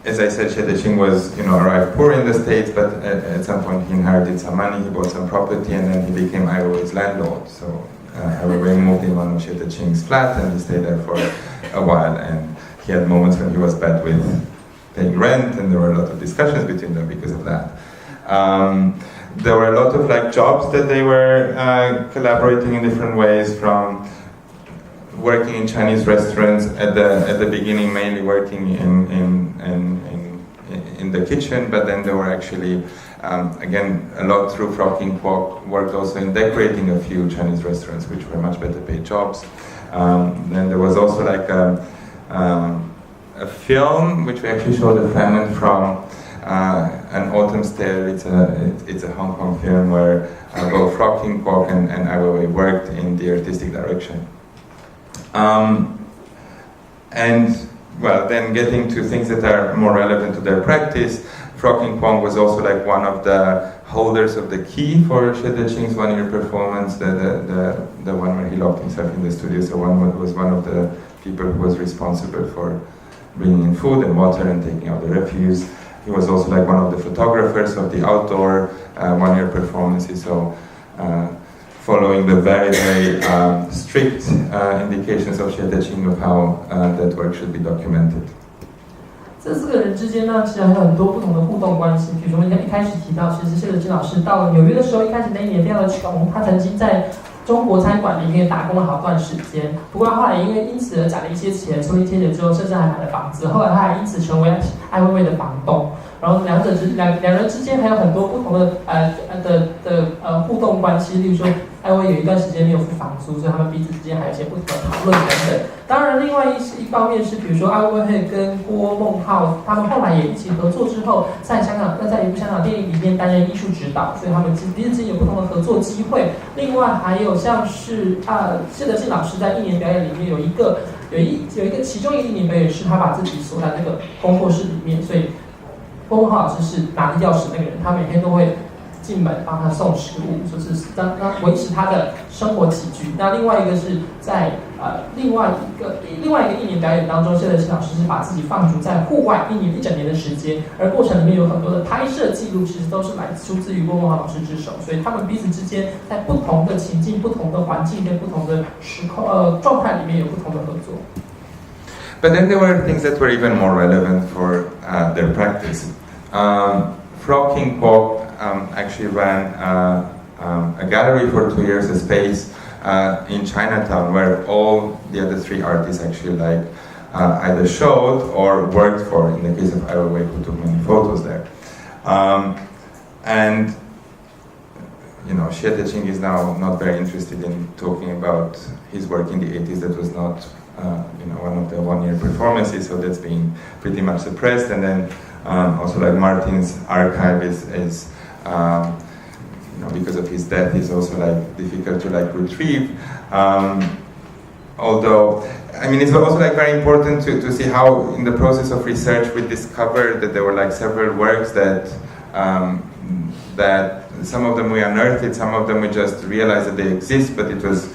As I said, Xie Deching was, arrived poor in the States, but at some point he inherited some money, he bought some property, and then he became Ai Weiwei's landlord. So Ai Weiwei moved in one of Xie Deching's flat, and he stayed there for a while, and he had moments when he was bad with paying rent, and there were a lot of discussions between them because of that. There were a lot of jobs that they were collaborating in different ways, from working in Chinese restaurants at the beginning, mainly working in the kitchen, but then they were actually again a lot through Frocking Kwok, worked also in decorating a few Chinese restaurants, which were much better paid jobs. Then there was also a film which we actually showed a fragment from, An Autumn's Tale. It's a Hong Kong film where both Frocking Kwok and Ai Weiwei worked in the artistic direction. And well, then getting to things that are more relevant to their practice, Frocking Kwok was also one of the holders of the key for Xie Deching's one-year performance, the one where he locked himself in the studio. So one was one of the people who was responsible for bringing in food and water and taking out the refuse. He was also like one of the photographers of the outdoor one-year performances, so following the very, very strict indications of Xie Deching of how that work should be documented. 这4个人之间呢，其实还有很多不同的互动关系。比如说，一开始提到，其实谢德金老师到了纽约的时候，一开始那一年非常的穷，他曾经在中国餐馆里面打工了好段时间。不过后来因此而攒了一些钱，存了一些钱之后，甚至还买了房子。后来他还因此成为艾薇薇的房东。然后两人之间还有很多不同的互动关系，例如说，艾薇有一段时间没有付房租，所以他们彼此之间还有一些不同的讨论等等。当然，另外一方面是，比如说艾薇会跟郭孟浩他们后来也一起合作之后，在一部香港电影里面担任艺术指导，所以他们彼此之间有不同的合作机会。另外还有像是谢德进老师在1年表演里面有一个其中一年表演是他把自己锁在那个工作室里面，所以郭孟浩老师是拿着钥匙那个人，他每天都会进门帮他送食物，就是让维持他的生活起居。那另外一个是在另外一个1年表演当中，谢德清老师是把自己放逐在户外一整年的时间，而过程里面有很多的拍摄记录，其实都是出自于郭孟浩老师之手，所以他们彼此之间在不同的情境、不同的环境跟不同的时空状态里面有不同的合作。But then there were things that were even more relevant for their practice. Frog King Kwok actually ran a gallery for 2 years, a space in Chinatown where all the other 3 artists actually either showed or worked for, in the case of Ai Weiwei, who took many photos there. And you know, Xie Deching is now not very interested in talking about his work in the 80s. That was not one of the one-year performances, so that's being pretty much suppressed. And then also like Martin's archive is because of his death, is also like difficult to like retrieve. Although, I mean, it's also like very important to see how in the process of research we discovered that there were like several works that some of them we unearthed, some of them we just realized that they exist, but it was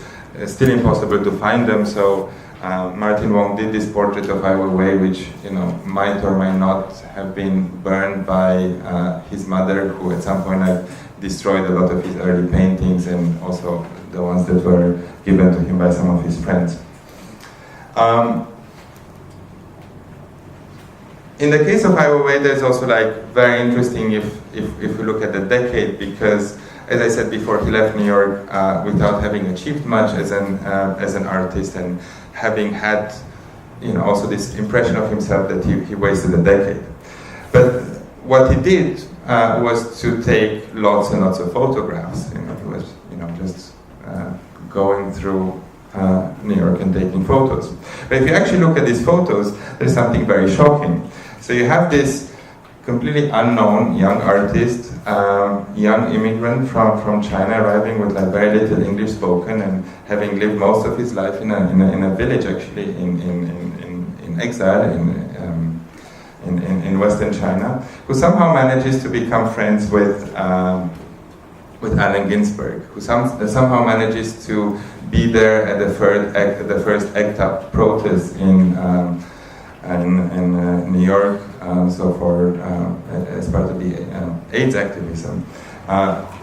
still impossible to find them. So Martin Wong did this portrait of Ai Weiwei, which might or might not have been burned by his mother, who at some point destroyed a lot of his early paintings and also the ones that were given to him by some of his friends. In the case of Ai Weiwei, there's also like very interesting if we look at the decade, because as I said before, he left New York without having achieved much as an artist, and having had also this impression of himself that he wasted a decade. But what he did was to take lots and lots of photographs. He was just going through New York and taking photos. But if you actually look at these photos, there's something very shocking. So you have this completely unknown young artist, young immigrant from China, arriving with like very little English spoken and having lived most of his life in a village, actually in exile in Western China, who somehow manages to become friends with Allen Ginsberg, who somehow manages to be there at the first ACT UP protest in New York, as part of the AIDS activism,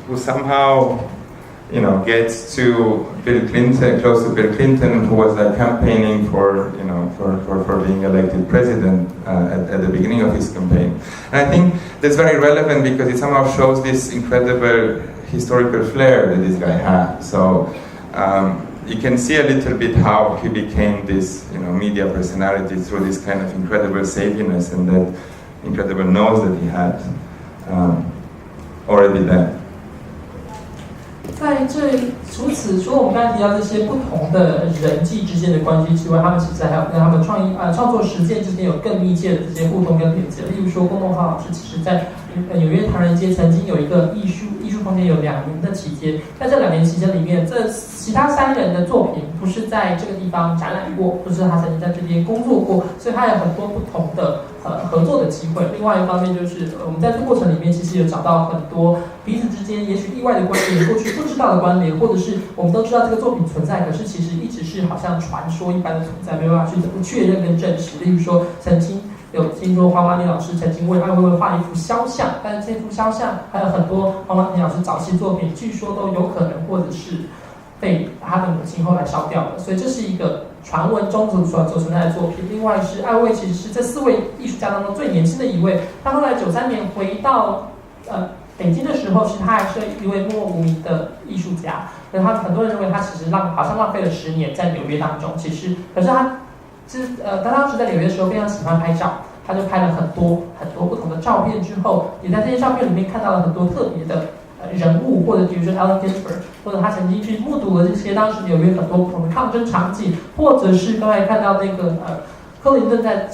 who somehow gets to Bill Clinton, close to Bill Clinton, who was campaigning for being elected president at the beginning of his campaign. And I think that's very relevant because it somehow shows this incredible historical flair that this guy had. So you can see a little bit how he became this media personality through this kind of incredible saviness and that incredible nose that he had already then. 除此除了我们刚才提到这些不同的人际之间的关系之外，他们其实还有跟他们创作实践之间有更密切的这些互动跟连接。例如说，郭孟浩老师其实在纽约唐人街曾经有一个艺术空间有2年的期间，在这2年期间里面，这其他3人的作品不是在这个地方展览过，不是他曾经在这边工作过，所以他有很多不同的合作的机会。另外一方面就是我们在这个过程里面其实有找到很多彼此之间也许意外的关联，过去不知道的关联，或者是我们都知道这个作品存在，可是其实一直是好像传说一般的存在，没有办法去怎么确认跟证实。例如说，曾经有听说黄华妮老师曾经为艾薇薇画一幅肖像，但是这幅肖像还有很多黄华妮老师早期作品，据说都有可能或者是被他的母亲后来烧掉了，所以这是一个传闻中所存在的作品。另外是艾薇薇其实是这4位艺术家当中最年轻的一位，他后来93年回到北京的时候，其实他还是一位默默无名的艺术家。可是很多人认为他其实好像浪费了10年在纽约当中。其实，可是他当时在纽约的时候非常喜欢拍照，他就拍了很多不同的照片之后，也在这些照片里面看到了很多特别的人物，或者比如说 Allen Ginsberg， 或者他曾经去目睹了这些当时纽约很多不同的抗争场景，或者是刚才看到那个克林顿在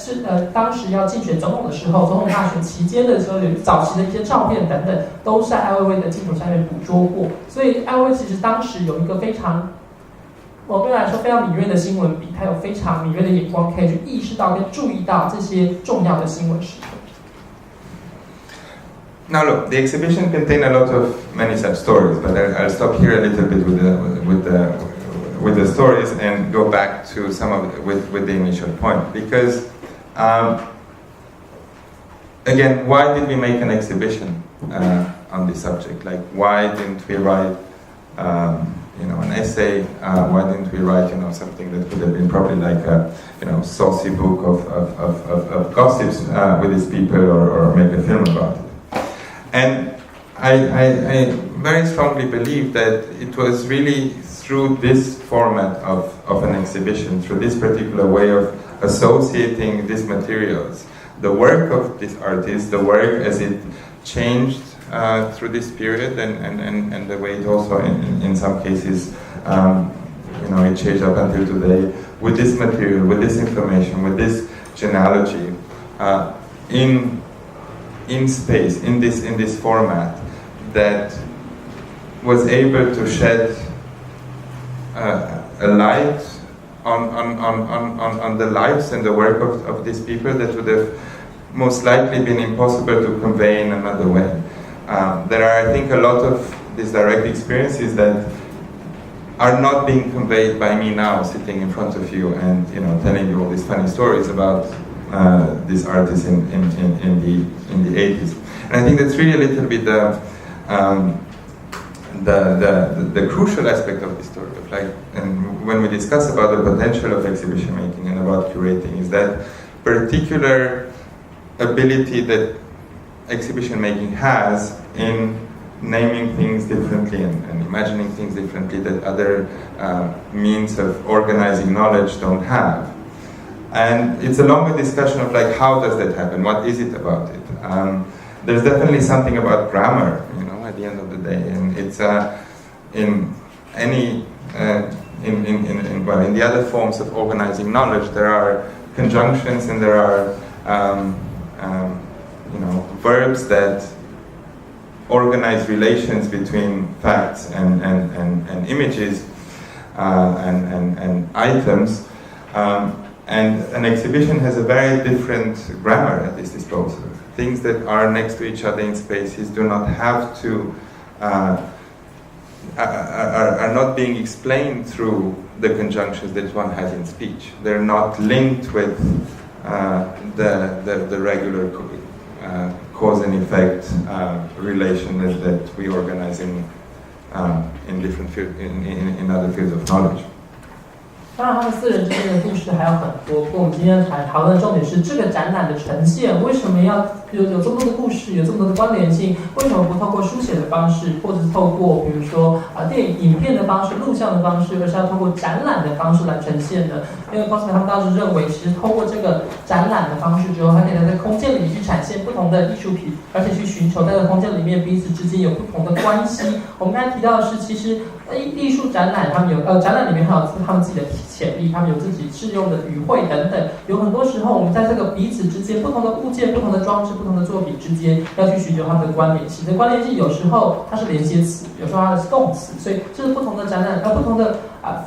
当时要竞选总统的时候，总统大选期间的时候，有早期的一些照片等等，都是在艾薇薇的镜头下面捕捉过。所以艾薇薇其实当时有一个非常，我个人来说非常敏锐的新闻笔，他有非常敏锐的眼光，可以去意识到跟注意到这些重要的新闻时刻。Now look, the exhibition contains a lot of many such stories, but I'll stop here a little bit with the stories and go back to some of with the initial point, because again, why did we make an exhibition on this subject? Like, why didn't we write an essay? Why didn't we write something that could have been probably like a saucy book of gossips with these people, or make a film about it? And I very strongly believe that it was really through this format of an exhibition, through this particular way of associating these materials, the work of this artist, the work as it changed through this period, and the way it also in some cases it changed up until today, with this material, with this information, with this genealogy, in space, in this format, that was able to shed a light on the lives and the work of these people that would have most likely been impossible to convey in another way. There are, I think, a lot of these direct experiences that are not being conveyed by me now, sitting in front of you and telling you all these funny stories about these artists in the 80s. And I think that's really a little bit the crucial aspect of this story. And when we discuss about the potential of exhibition making and about curating, is that particular ability that exhibition making has in naming things differently and imagining things differently that other means of organizing knowledge don't have. And it's a longer discussion of how does that happen? What is it about it? There's definitely something about grammar, at the end of the day, and it's in any in the other forms of organizing knowledge, there are conjunctions and there are verbs that organize relations between facts and images and items. And an exhibition has a very different grammar at its disposal. Things that are next to each other in spaces do not have to, are not being explained through the conjunctions that one has in speech. They're not linked with the regular cause and effect relation that we organize in different fields, in other fields of knowledge. 当然，他们4人之间的故事还有很多。不过，我们今天讨论的重点是这个展览的呈现，为什么要有这么多的故事，有这么多的关联性？为什么不透过书写的方式，或者是透过比如说电影、影片的方式、录像的方式，而是要透过展览的方式来呈现的？因为 COSMIN 他们当时认为，其实透过这个展览的方式之后，它可以在空间里面去展现不同的艺术品，而且去寻求在这个空间里面彼此之间有不同的关系。我们刚才提到的是，其实艺术展览他们有展览里面还有他们自己的潜力，他们有自己适用的语汇等等。有很多时候，我们在这个彼此之间，不同的物件、不同的装置、不同的作品之间，要去寻求它们的关联性。这关联性有时候它是连接词，有时候它是动词，所以这是不同的展览，不同的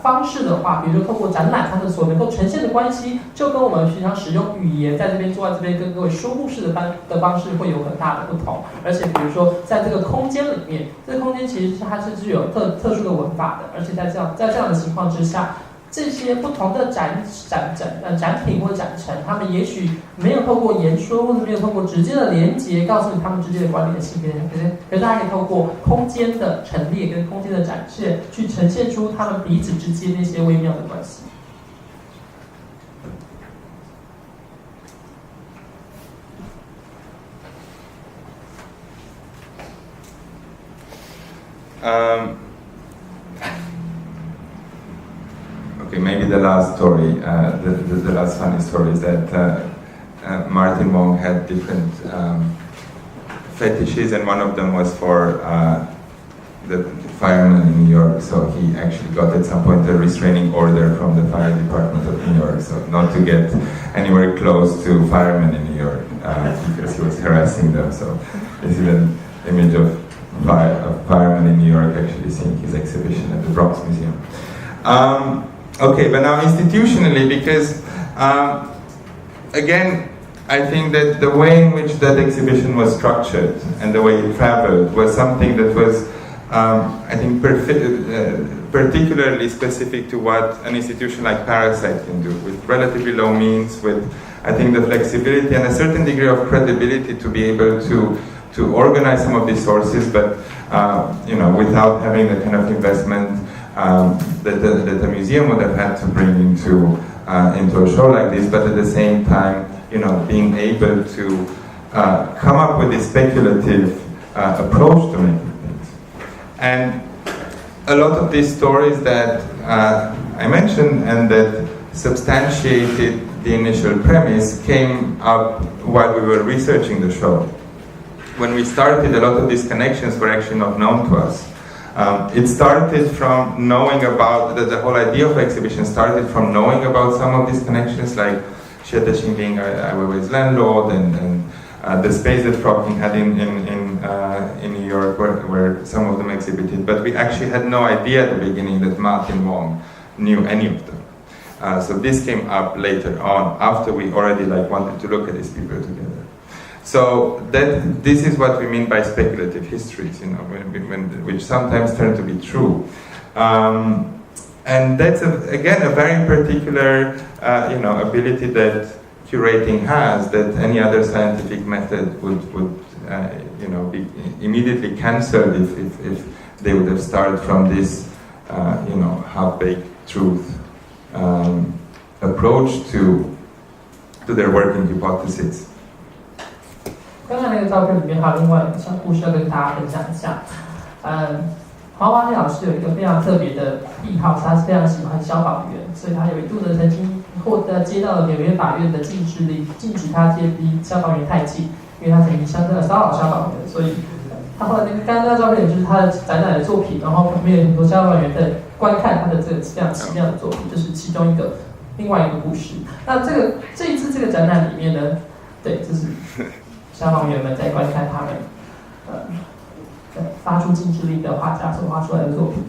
方式的话，比如说透过展览，它们所能够呈现的关系，就跟我们平常使用语言在这边坐在这边跟各位说故事的方式会有很大的不同。而且比如说在这个空间里面，这个空间其实它是具有特殊的文法的，而且在这样的情况之下，这些不同的展品或展陈，他们也许没有透过言说，或者没有透过直接的连结告诉你他们之间的关联性，可是大家可以透过空间的陈列跟空间的展现，去呈现出他们彼此之间那些微妙的关系。Okay, maybe the last story, the last funny story is that Martin Wong had different fetishes, and one of them was for the firemen in New York. So he actually got at some point a restraining order from the fire department of New York, so not to get anywhere close to firemen in New York because he was harassing them. So this is an image of firemen in New York actually seeing his exhibition at the Bronx Museum. Okay, but now institutionally, because again, I think that the way in which that exhibition was structured and the way it traveled was something that was, I think, particularly specific to what an institution like PARA can do, with relatively low means, with, I think, the flexibility and a certain degree of credibility to be able to organize some of these sources, but without having the kind of investment that the museum would have had to bring into a show like this, but at the same time, being able to come up with a speculative approach to making things. And a lot of these stories that I mentioned and that substantiated the initial premise came up while we were researching the show. When we started, a lot of these connections were actually not known to us. It started from knowing about, the whole idea of the exhibition started from knowing about some of these connections, like Xie Dexing being Ai Weiwei's landlord, and the space that Frocking had in New York, where some of them exhibited. But we actually had no idea at the beginning that Martin Wong knew any of them. So this came up later on, after we already wanted to look at these people together. So this is what we mean by speculative histories, which sometimes turn to be true. And that's, again, a very particular ability that curating has, that any other scientific method would be immediately cancelled if they would have started from this half-baked truth approach to their working hypothesis. 刚才那个照片里面还有另外一个小故事要跟大家分享一下。黄华天老师有一个非常特别的癖好，他是非常喜欢消防员，所以他有一度的曾经接到了纽约法院的禁止令，禁止他离消防员太近，因为他曾经骚扰消防员，所以他后来刚刚那照片就是他的展览的作品，然后旁边有很多消防员在观看他的这个非常奇妙的作品，这是其中另外一个故事。那这一次这个展览里面呢，对，这是消防员们在观看他们发出禁止令的画家所画出来的作品。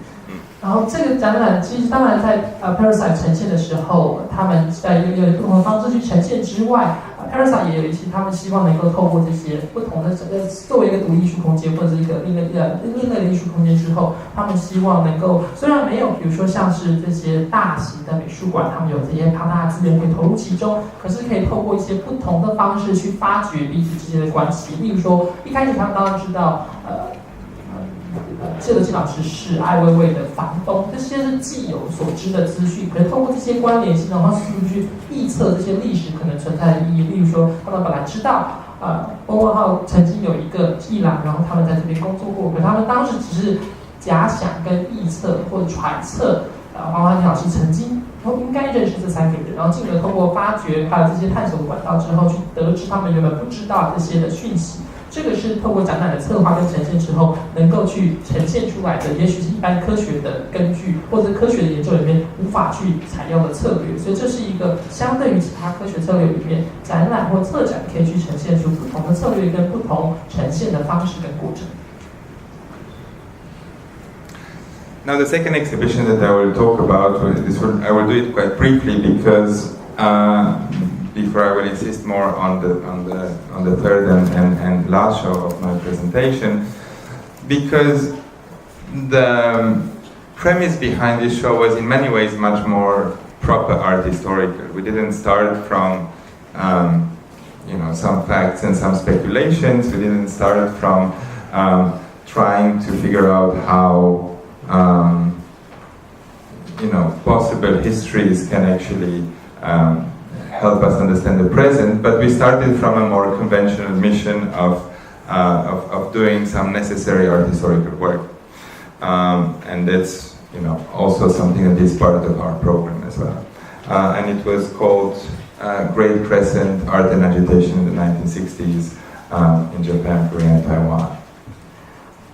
然后这个展览其实当然在PARA呈现的时候，他们在有不同的方式去呈现之外，PARA也有一些他们希望能够透过这些不同的作为一个独立艺术空间或者一个另类的艺术空间之后，他们希望能够虽然没有比如说像是这些大型的美术馆，他们有这些庞大的资源可以投入其中，可是可以透过一些不同的方式去发掘彼此之间的关系。例如说，一开始他们当然知道谢德庆老师是艾薇薇的房东，这些是既有所知的资讯，可是透过这些关联性，然后去臆测这些历史可能存在的意义。例如说，他们本来知道翁文浩曾经有一个艺廊，然后他们在这边工作过，可他们当时只是假想跟臆测或者揣测黄华天老师曾经应该认识这3个人，然后进而透过发掘还有这些探索的管道之后，去得知他们原本不知道这些的讯息。这个是透过展览的策划跟呈现之后，能够去呈现出来的，也许是一般科学的根据或者科学的研究里面无法去采用的策略，所以这是一个相对于其他科学策略里面，展览或策展可以去呈现出不同的策略跟不同呈现的方式跟过程。Now the second exhibition that I will talk about, I will do it quite briefly because before I will insist more on the third and last show of my presentation, because the premise behind this show was in many ways much more proper art historical. We didn't start from some facts and some speculations. We didn't start from trying to figure out how possible histories can actually help us understand the present, but we started from a more conventional mission of doing some necessary art historical work, and that's also something that is part of our program as well. And it was called Great Crescent: Art and Agitation in the 1960s in Japan, Korea, and Taiwan.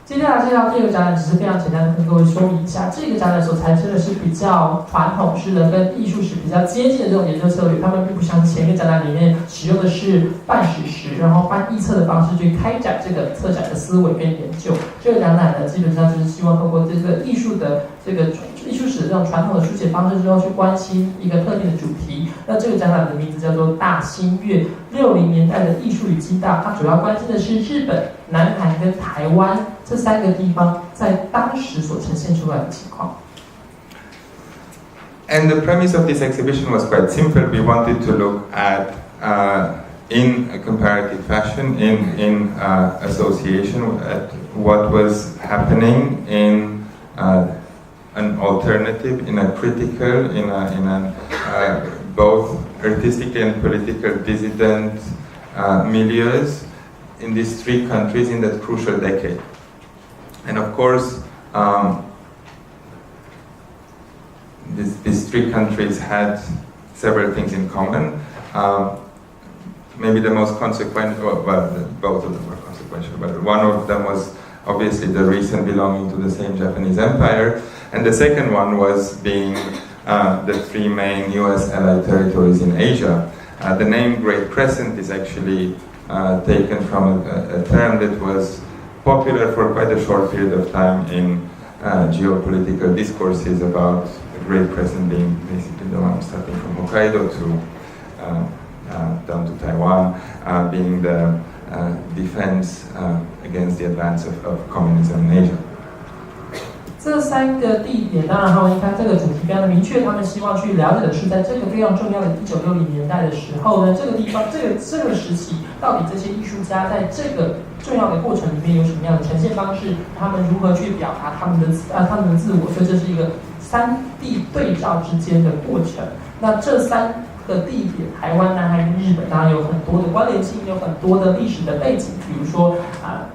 接下来介绍这个展览，只是非常简单的跟各位说明一下，这个展览所采取的是比较传统式的、跟艺术史比较接近的这种研究策略。他们并不像前一个展览里面使用的是半史实，然后半臆测的方式去开展这个策展的思维跟研究。这个展览呢，基本上就是希望透过这个艺术的这个艺术史的这种传统的书写方式之后，去关心一个特定的主题。那这个展览的名字叫做《大新月：60年代的艺术与激荡》，它主要关心的是日本、南韩跟台湾这3个地方在当时所呈现出来的情况。And the premise of this exhibition was quite simple. We wanted to look at, in a comparative fashion, in association, at what was happening in an alternative, in a critical, in a both artistically and political dissident milieus in these 3 countries in that crucial decade. And of course, these 3 countries had several things in common. Maybe the most consequential, well, both of them were consequential, but one of them was obviously the reason belonging to the same Japanese empire, and the second one was being the 3 main US allied territories in Asia. The name Great Crescent is actually taken from a term that was popular for quite a short period of time in geopolitical discourses about the Great Crescent being basically the one starting from Hokkaido to down to Taiwan, being the defense against the advance of communism in Asia. 这3个地点，当然他们一看这个主题非常的明确，他们希望去了解的是，在这个非常重要的1960年代的时候呢，这个地方，这个时期，到底这些艺术家在这个重要的过程里面有什么样的呈现方式？他们如何去表达他们的自我？所以这是一个3地对照之间的过程。那这3个地点，台湾、南韩跟日本，当然有很多的关联性，有很多的历史的背景。比如说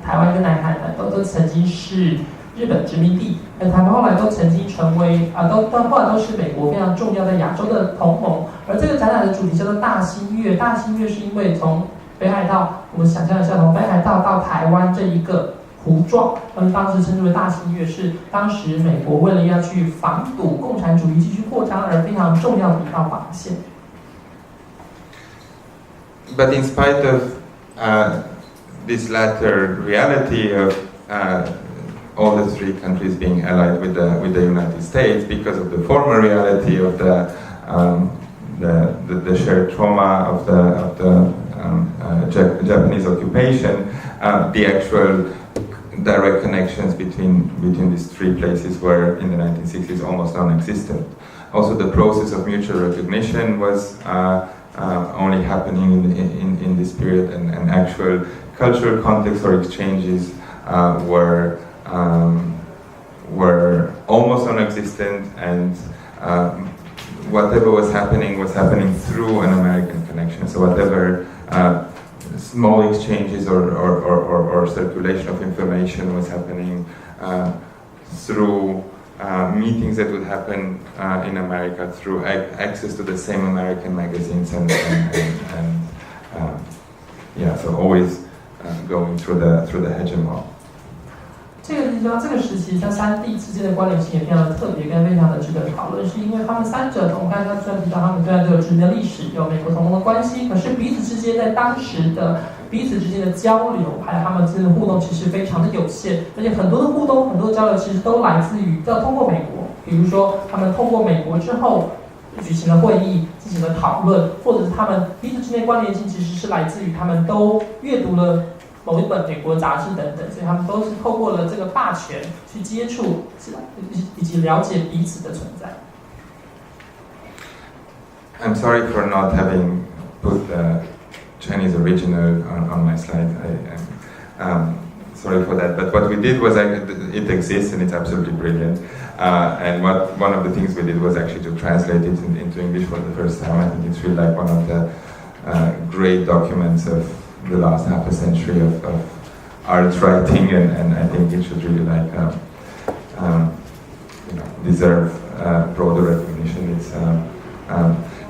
台湾跟南韩都曾经是日本殖民地，台湾后来都曾经成为后来都是美国非常重要的亚洲的同盟。而这个展览的主题叫做大新月，大新月是因为从北海道，我们想象一下，从北海道到台湾这一个弧状，当时称之为大新月，是当时美国为了要去防堵共产主义继续扩张而非常重要的一道防线。But in spite of this latter reality of all the 3 countries being allied with the United States, because of the former reality of the shared trauma of the Japanese occupation, the actual direct connections between these 3 places were in the 1960s almost non-existent. Also, the process of mutual recognition was only happening in this period, and actual cultural context or exchanges were almost non-existent, and whatever was happening through an American connection. So whatever small exchanges or circulation of information was happening through meetings that would happen in America, through access to the same American magazines and so always going through the hegemon. 这个地方，这个时期，像三地之间的关联性也非常的特别，跟非常的值得讨论，是因为他们三者，我们刚才虽然提到他们虽然都有殖民的历史，有美国同盟的关系，可是彼此之间在当时的彼此之间的交流，还有他们之间的互动，其实非常的有限，而且很多的互动、很多的交流，其实都来自于要通过美国，比如说他们通过美国之后举行了会议，进行了讨论，或者是他们彼此之间的关联性，其实是来自于他们都阅读了某一本美国杂志等等，所以他们都是透过了这个霸权去接触以及了解彼此的存在。I'm sorry for not having put the Chinese original on my slide. Sorry for that. But what we did was it exists and it's absolutely brilliant. And one of the things we did was actually to translate it into English for the first time. I think it's really like one of the great documents of the last half a century of art writing, and I think it should really like deserve broader recognition.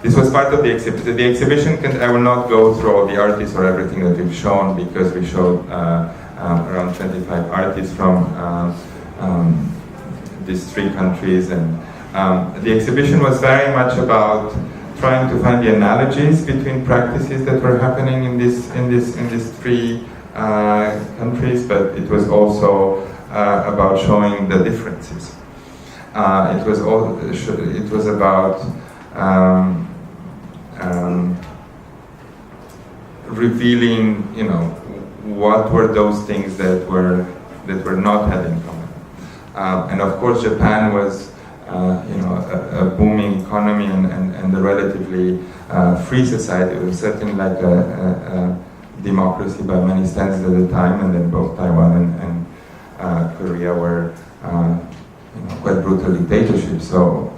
This was part of the exhibition. The exhibition I will not go through all the artists or everything that we've shown, because we showed around 25 artists from these 3 countries, and the exhibition was very much about trying to find the analogies between practices that were happening in these 3 countries, but it was also about showing the differences. It was about revealing, what were those things that were not had in common. And of course, Japan was a booming economy and a relatively free society. It was certainly like a democracy by many standards at the time, and then both Taiwan and Korea were quite brutal dictatorships. So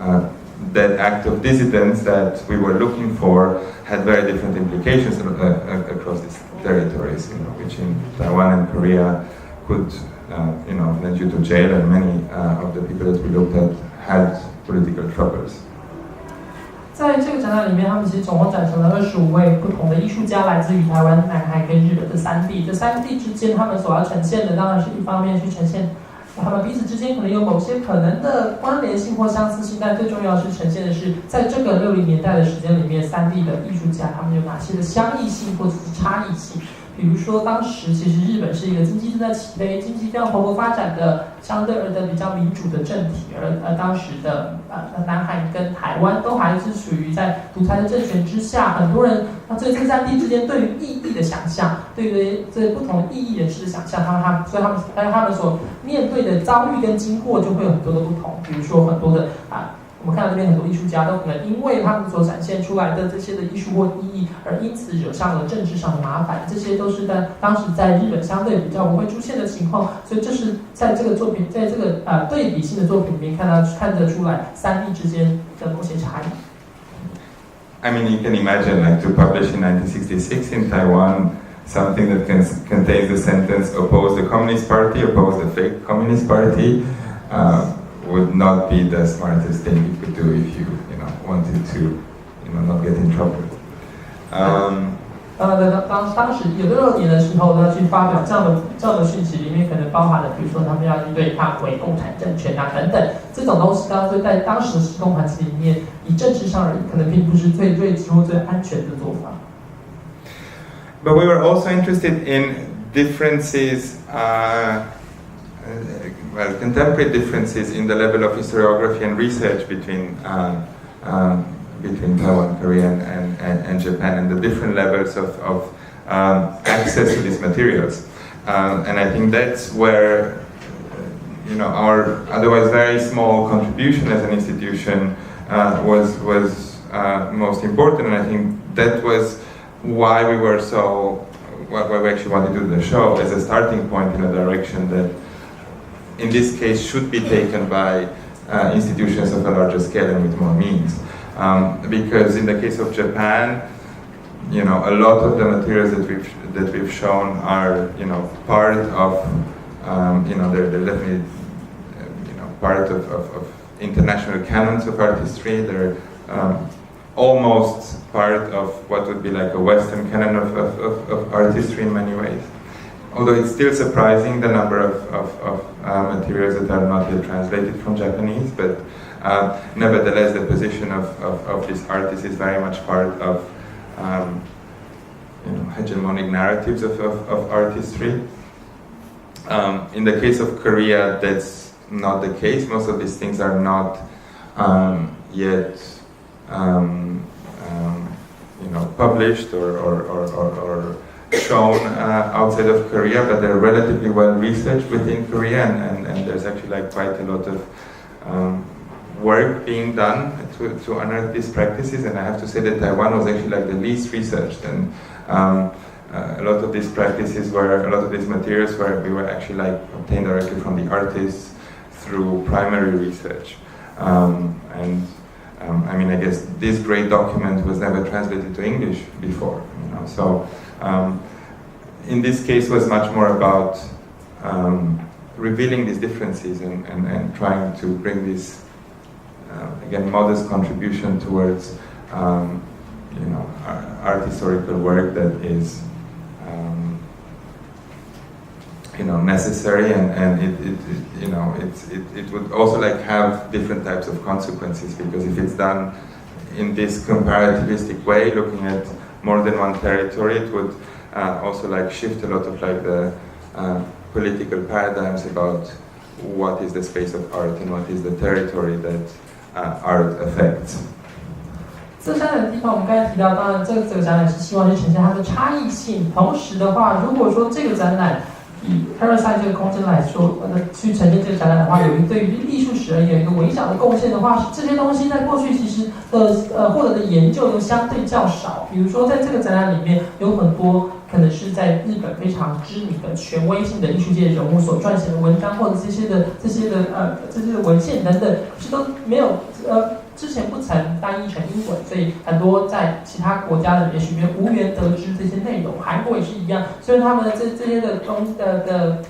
that act of dissidence that we were looking for had very different implications across these territories, which in Taiwan and Korea could land you to jail, and many of the people that we looked at had political troubles. 在这个展览里面，他们其实总共展成了25位不同的艺术家，来自于台湾、南韩跟日本的3地。这3地之间，他们所要呈现的，当然是一方面去呈现他们彼此之间可能有某些可能的关联性或相似性，但最重要是呈现的是，在这个60年代的时间里面，3地的艺术家他们有哪些的相异性或者是差异性。比如说，当时其实日本是一个经济正在起飞、经济非常蓬勃发展的、相对而的比较民主的政体，而当时的南韩跟台湾都还是属于在独裁的政权之下，很多人这3地之间对于意义的想象，对于这不同意义人士的想象，所以他们所面对的遭遇跟经过就会有很多的不同。比如说很多的我们看到这边很多艺术家都可能因为他们所展现出来的这些的艺术或意义，而因此惹上了政治上的麻烦。这些都是在当时在日本相对比较不会出现的情况，所以这是在这个作品，在这个对比性的作品里面看得出来3地之间的某些差异。I mean, you can imagine, like, to publish in 1966 in Taiwan something that contains the sentence "oppose the Communist Party, oppose the fake Communist Party." Would not be the smartest thing you could do if you wanted to not get in trouble. 当时有60年的时候呢，去发表这样的讯息，里面可能包含了，比如说他们要去对抗伪共产政权等等，这种东西，当然在当时的时空环境里面，以政治上而言，可能并不是最安全的做法。But we were also interested in differences. Contemporary differences in the level of historiography and research between Taiwan, Korea, and Japan, and the different levels of access to these materials. And I think that's where our otherwise very small contribution as an institution was most important. And I think that was why we actually wanted to do the show as a starting point in a direction that, in this case, should be taken by institutions of a larger scale and with more means. Because in the case of Japan, a lot of the materials that we've shown are, part of, they're definitely, part of international canons of art history. They're almost part of what would be like a Western canon of art history in many ways. although it's still surprising the number of materials that are not yet translated from Japanese, but nevertheless the position of this artist is very much part of hegemonic narratives of art history. In the case of Korea, that's not the case. Most of these things are not yet published or shown outside of Korea, but they're relatively well researched within Korea, and there's actually like quite a lot of work being done to unearth these practices. And I have to say that Taiwan was actually like the least researched, and a lot of these practices were, a lot of these materials we were actually like obtained directly from the artists through primary research. I mean, I guess this great document was never translated to English before, so in this case was much more about revealing these differences and trying to bring this again modest contribution towards art historical work that is necessary, and it would also like have different types of consequences, because if it's done in this comparativistic way, looking at more than one territory, it would also like shift a lot of like the political paradigms about what is the space of art and what is the territory that art affects. 这三个地方我们刚才提到，当然这个展览是希望去呈现它的差异性。同时的话，如果说这个展览以 PARA 这个空间来说，去呈现这个展览的话，对于艺术史而言有一个微小的贡献的话，这些东西在过去其实获得的研究都相对较少。比如说在这个展览里面有很多可能是在日本非常知名的权威性的艺术界人物所撰写的文章，或者这些的文献等等，其实都没有之前不曾翻译成英文，所以很多在其他国家的也许无缘得知这些内容。韩国也是一样，所以他们的这些的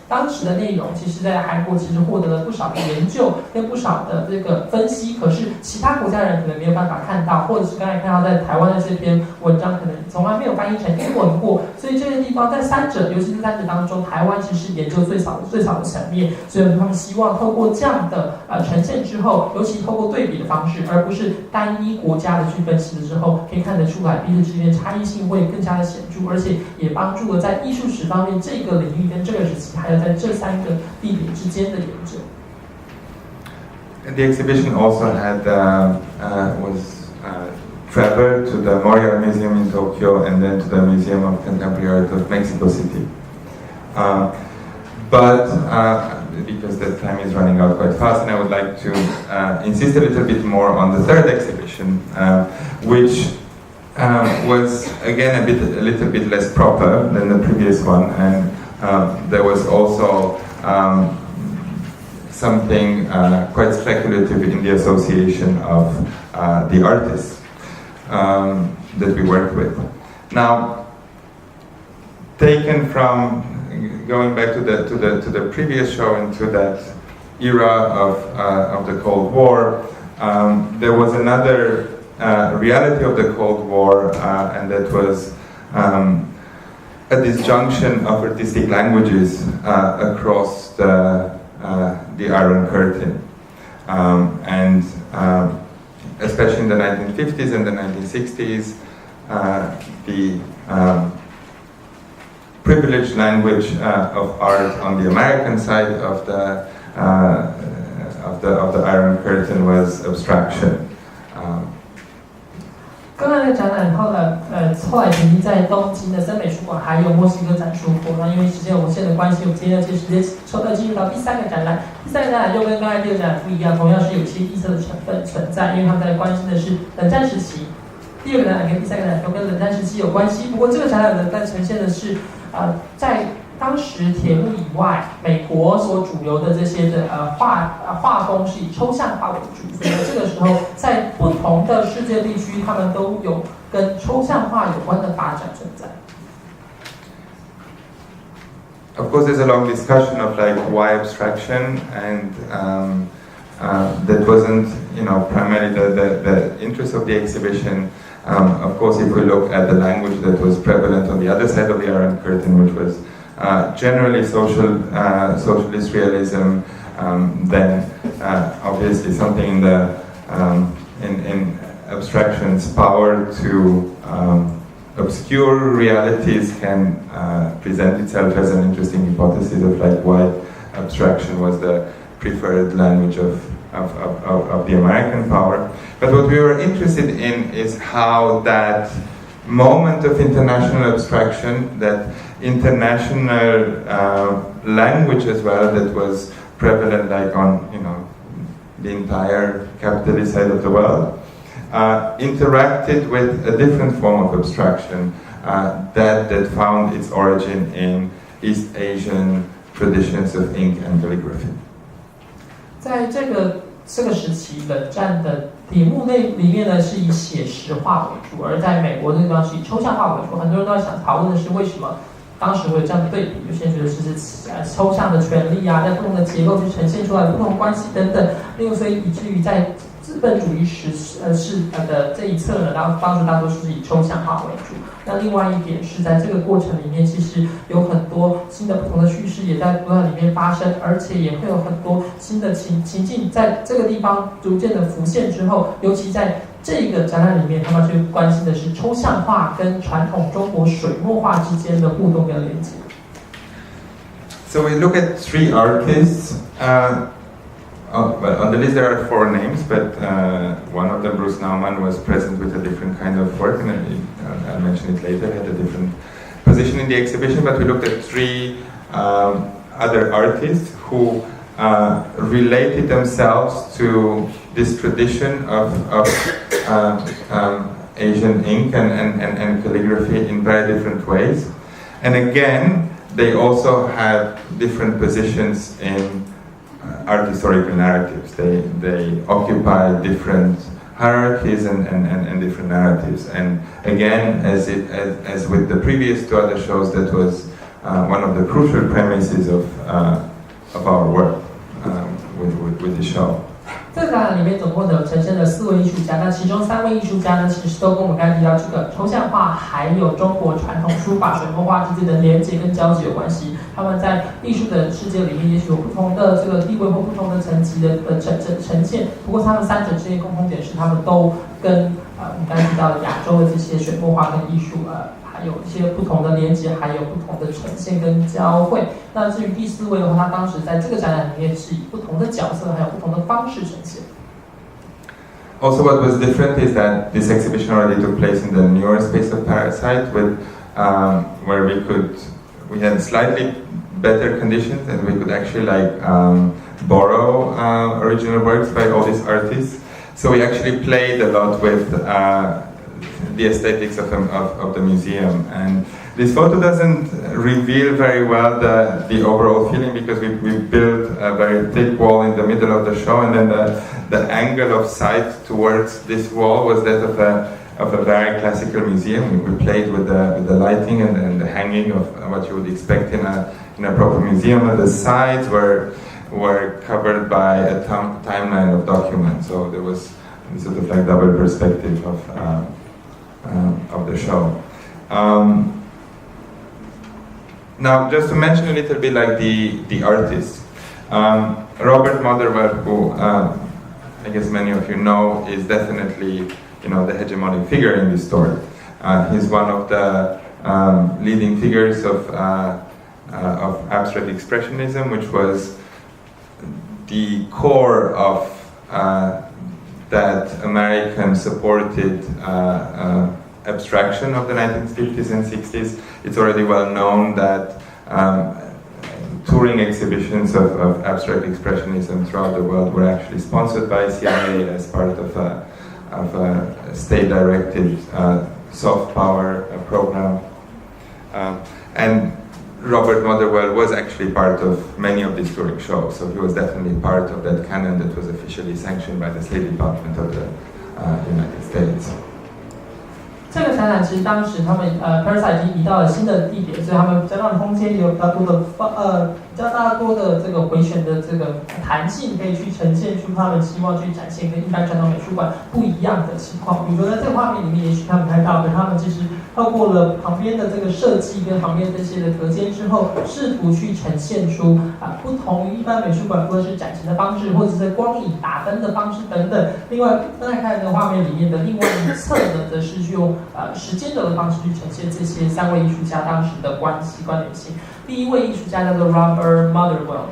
当时的内容，其实在韩国其实获得了不少的研究跟不少的这个分析，可是其他国家人可能没有办法看到，或者是刚才看到在台湾的这篇文章可能从来没有翻译成英文过，所以这些地方在三者，尤其是三者当中，台湾其实是研究最少的层面，所以他们希望透过这样的呈现之后，尤其透过对比的方式，而不是单一国家的去分析的时候，可以看得出来彼此之间差异性会更加的显著，而且也帮助了在艺术史方面这个领域跟这个时期，还有在这三个地点之间的研究。The exhibition also had traveled to the Moriarty Museum in Tokyo and then to the Museum of Contemporary Art of Mexico City. But because the time is running out quite fast, and I would like to insist a little bit more on the third exhibition, which was again a little bit less proper than the previous one, and there was also something quite speculative in the association of the artists that we worked with. Now, taken from going back to the previous show and to that era of the Cold War, there was another reality of the Cold War, and that was a disjunction of artistic languages across the Iron Curtain, and especially in the 1950s and the 1960s, the privileged language of art on the American side of the Iron Curtain was abstraction. 刚才的展览后来曾经在东京的森美术馆还有墨西哥展出过。那因为时间有限的关系，我们今天就直接进入到第三个展览。第三个展览又跟刚才第二个展览不一样，同样是有一些异色的成分存在，因为他们在关心的是冷战时期。第二个展览跟第三个展览都跟冷战时期有关系，不过这个展览呢，在呈现的是在当时铁幕以外，美国所主流的这些的画风是以抽象画为主，所以这个时候在不同的世界地区，他们都有跟抽象画有关的发展存在。Of course, there's a long discussion of like why abstraction, and that wasn't, primarily the interest of the exhibition. Of course, if we look at the language that was prevalent on the other side of the Iron Curtain, which was generally socialist realism, then obviously something in the in abstraction's power to obscure realities can present itself as an interesting hypothesis of like why abstraction was the preferred language of the American power. But what we were interested in is how that moment of international abstraction, that international language as well, that was prevalent like on the entire capitalist side of the world, interacted with a different form of abstraction that found its origin in East Asian traditions of ink and calligraphy. 在这个时期，冷战的题目里面呢是以写实化为主，而在美国这个地方是以抽象化为主。很多人都在想讨论的是为什么当时会有这样的对比，有些人觉得是抽象的权利啊，在不同的结构去呈现出来的不同关系等等，所以以至于在资本主义的这一侧呢，然后当时大多数是以抽象化为主。那另外一点是在这个过程里面，其实有很多新的不同的叙事也在不断里面发生，而且也会有很多新的情境在这个地方逐渐的浮现之后，尤其在这个展览里面，他们去关心的是抽象化跟传统中国水墨画之间的互动跟连接。So we look at 3 artists. Well, on the list there are 4 names, but one of them, Bruce Nauman, was present with a different kind of work, and I'll mention it later, had a different position in the exhibition, but we looked at 3 other artists who related themselves to this tradition of Asian ink and calligraphy in very different ways. And again, they also have different positions in art historical narratives. They occupy different hierarchies and different narratives. And again, as with the previous 2 other shows, that was one of the crucial premises of our work with the show. 这个展览里面总共呈现了4位艺术家，那其中3位艺术家呢，其实都跟我们刚才提到这个抽象画，还有中国传统书法、水墨画之间的连结跟交集有关系。他们在艺术的世界里面，也许有不同的这个地位或不同的层级的呈现。不过他们3者之间共同点是，他们都跟我们刚才提到的亚洲的这些水墨画跟艺术还有一些不同的连接，还有不同的呈现跟交汇。那至于第4位的话，他当时在这个展览里面是以不同的角色，还有不同的方式呈现。Also, what was different is that this exhibition already took place in the newer space of SITE, with where we had slightly better conditions, and we could actually borrow original works by all these artists. So we actually played a lot with the aesthetics of the museum, and this photo doesn't reveal very well the overall feeling, because we built a very thick wall in the middle of the show, and then the angle of sight towards this wall was that of a very classical museum. We played with the lighting and the hanging of what you would expect in a proper museum, and the sides were covered by a timeline of documents, so there was this sort of double perspective of the show. Now, just to mention a little bit the artists. Robert Motherwell, who I guess many of you know, is definitely the hegemonic figure in this story. He's one of the leading figures of abstract expressionism, which was the core of that American supported abstraction of the 1950s and 60s. It's already well known that touring exhibitions of abstract expressionism throughout the world were actually sponsored by CIA as part of a state-directed soft power program. And Robert Motherwell was actually part of many of these touring shows, so he was definitely part of that canon that was officially sanctioned by the State Department of the United States. 这个展览其实当时他们PARA 已经移到了新的地点，所以他们比较大的空间，也有比较多的这个回旋的这个弹性，可以去呈现出他们希望去展现跟一般传统美术馆不一样的情况。比如说在这个画面里面，也许看不太到，可他们其实透过了旁边的这个设计跟旁边这些的隔间之后，试图去呈现出不同于一般美术馆或者是展陈的方式，或者是光影打灯的方式等等。另外，刚才看的画面里面的另外一侧呢，则是用时间轴的方式去呈现这些3位艺术家当时的关系关联性。第一位艺术家叫做 Robert Motherwell，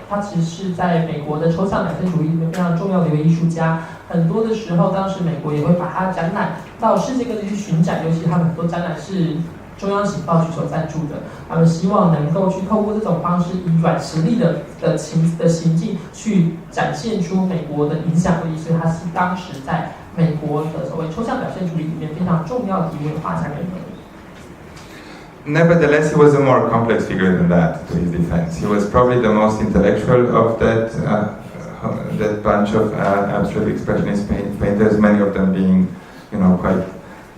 他其实是在美国的抽象表现主义里面非常重要的一位艺术家。很多的时候，当时美国也会把他展览到世界各地去巡展，尤其他们很多展览是中央情报局所赞助的。他们希望能够去透过这种方式，以软实力的行径去展现出美国的影响力，所以他是当时在美国的所谓抽象表现主义里面非常重要的一位画家跟人物。Nevertheless, he was a more complex figure than that, to his defense. He was probably the most intellectual of that bunch of abstract expressionist painters, many of them being, quite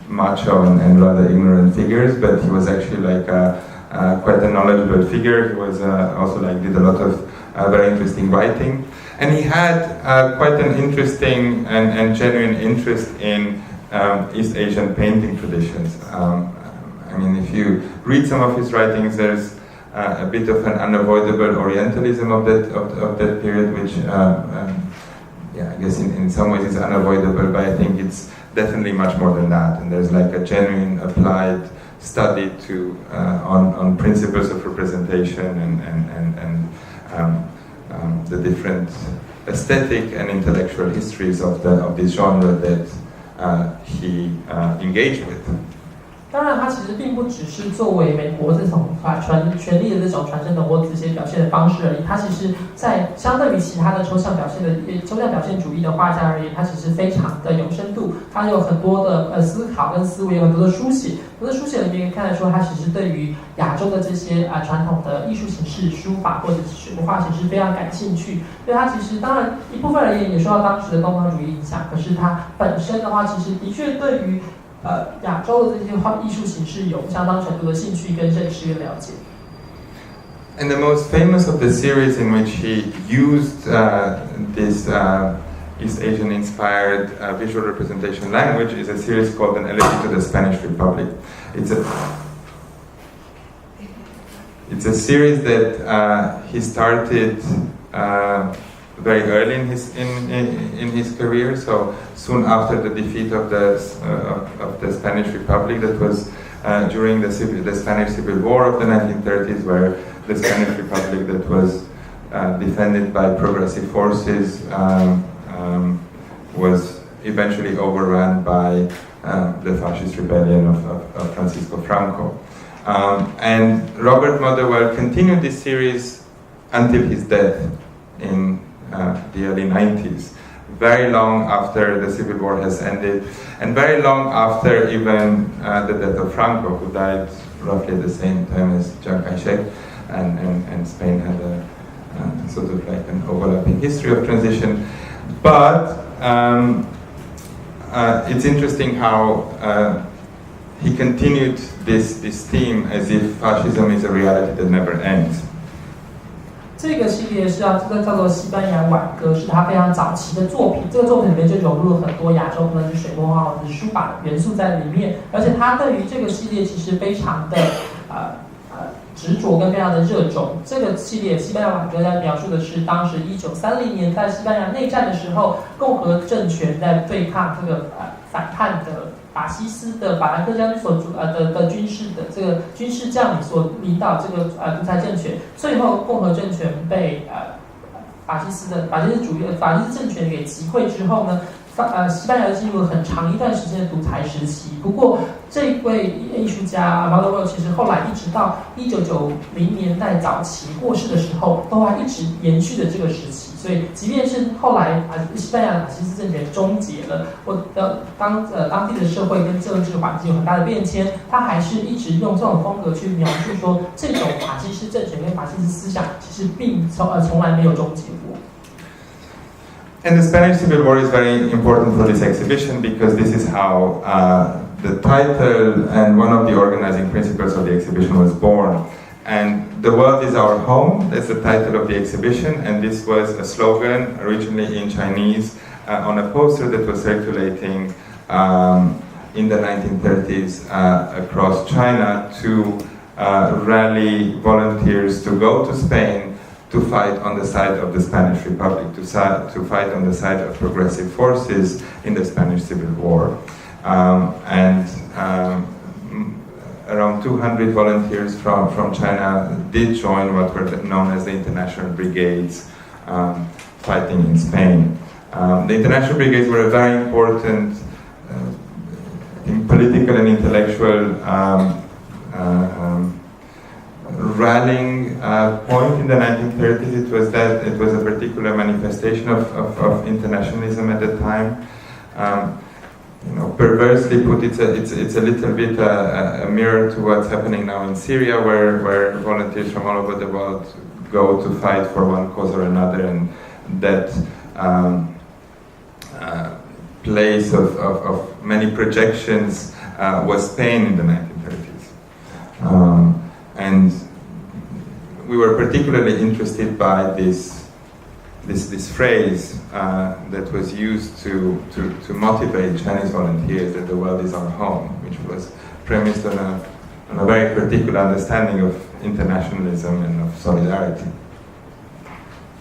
macho and rather ignorant figures, but he was actually like quite a knowledgeable figure. He was also did a lot of very interesting writing. And he had quite an interesting and genuine interest in East Asian painting traditions. If you read some of his writings, there's a bit of an unavoidable Orientalism of that period, which I guess in some ways is unavoidable, but I think it's definitely much more than that. And there's like a genuine applied study on principles of representation and the different aesthetic and intellectual histories of this genre that he engaged with. 当然，它其实并不只是作为美国这种权力的这种传承或这些表现的方式而已。它其实，在相对于其他的抽象表现主义的画家而言，它其实非常的有深度。它有很多的思考跟思维，有很多的书写。很多书写里面看得出，它其实对于亚洲的这些传统的艺术形式、书法或者是水墨画形式非常感兴趣。所以它其实当然一部分而言也受到当时的东方主义影响，可是它本身的话，其实的确对于亚洲的这些艺术形式有相当程度的兴趣跟认识跟了解。And the most famous of the series in which he used this East Asian-inspired visual representation language is a series called An Elegy to the Spanish Republic. It's a series that he started very early in his career, so soon after the defeat of the Spanish Republic, that was during the Spanish Civil War of the 1930s, where the Spanish Republic that was defended by progressive forces was eventually overrun by the fascist rebellion of Francisco Franco. And Robert Motherwell continued this series until his death in the early 90s, very long after the Civil War has ended, and very long after even the death of Franco, who died roughly at the same time as Chiang Kai-shek, and Spain had a sort of like an overlapping history of transition. But it's interesting how he continued this theme as if fascism is a reality that never ends. 这个系列是叫做西班牙挽歌，是他非常早期的作品。这个作品里面就融入了很多亚洲，可能是水墨画或者是书法的元素在里面。而且他对于这个系列其实非常的执着跟非常的热衷。这个系列西班牙挽歌在描述的是当时1930年在西班牙内战的时候，共和政权在对抗这个反叛的法西斯的法兰克将军所的军事的这个军事将领所领导这个独裁政权，最后共和政权被法西斯政权给击溃之后呢，西班牙进入了很长一段时间的独裁时期。不过这位艺术家 Motherwell 其实后来一直到1990年代早期过世的时候，都还一直延续着这个时期。所以，即便是后来西班牙法西斯政权终结了，当地的社会跟政治环境有很大的变迁，他还是一直用这种风格去描述说，这种法西斯政权跟法西斯思想其实并从来没有终结过。And the Spanish Civil War is very important for this exhibition because this is how the title and one of the organizing principles of the exhibition was born. And the world is our home, that's the title of the exhibition, and this was a slogan originally in Chinese on a poster that was circulating in the 1930s across China to rally volunteers to go to Spain to fight on the side of the Spanish Republic, to fight on the side of progressive forces in the Spanish Civil War. Around 200 volunteers from China did join what were known as the International Brigades, fighting in Spain. The International Brigades were a very important political and intellectual rallying point in the 1930s. It was a particular manifestation of internationalism at the time. Perversely put, it's a little bit a mirror to what's happening now in Syria, where volunteers from all over the world go to fight for one cause or another, and that place of many projections was Spain in the 1930s. And we were particularly interested by this phrase that was used to motivate Chinese volunteers that the world is our home, which was premised on a very particular understanding of internationalism and of solidarity.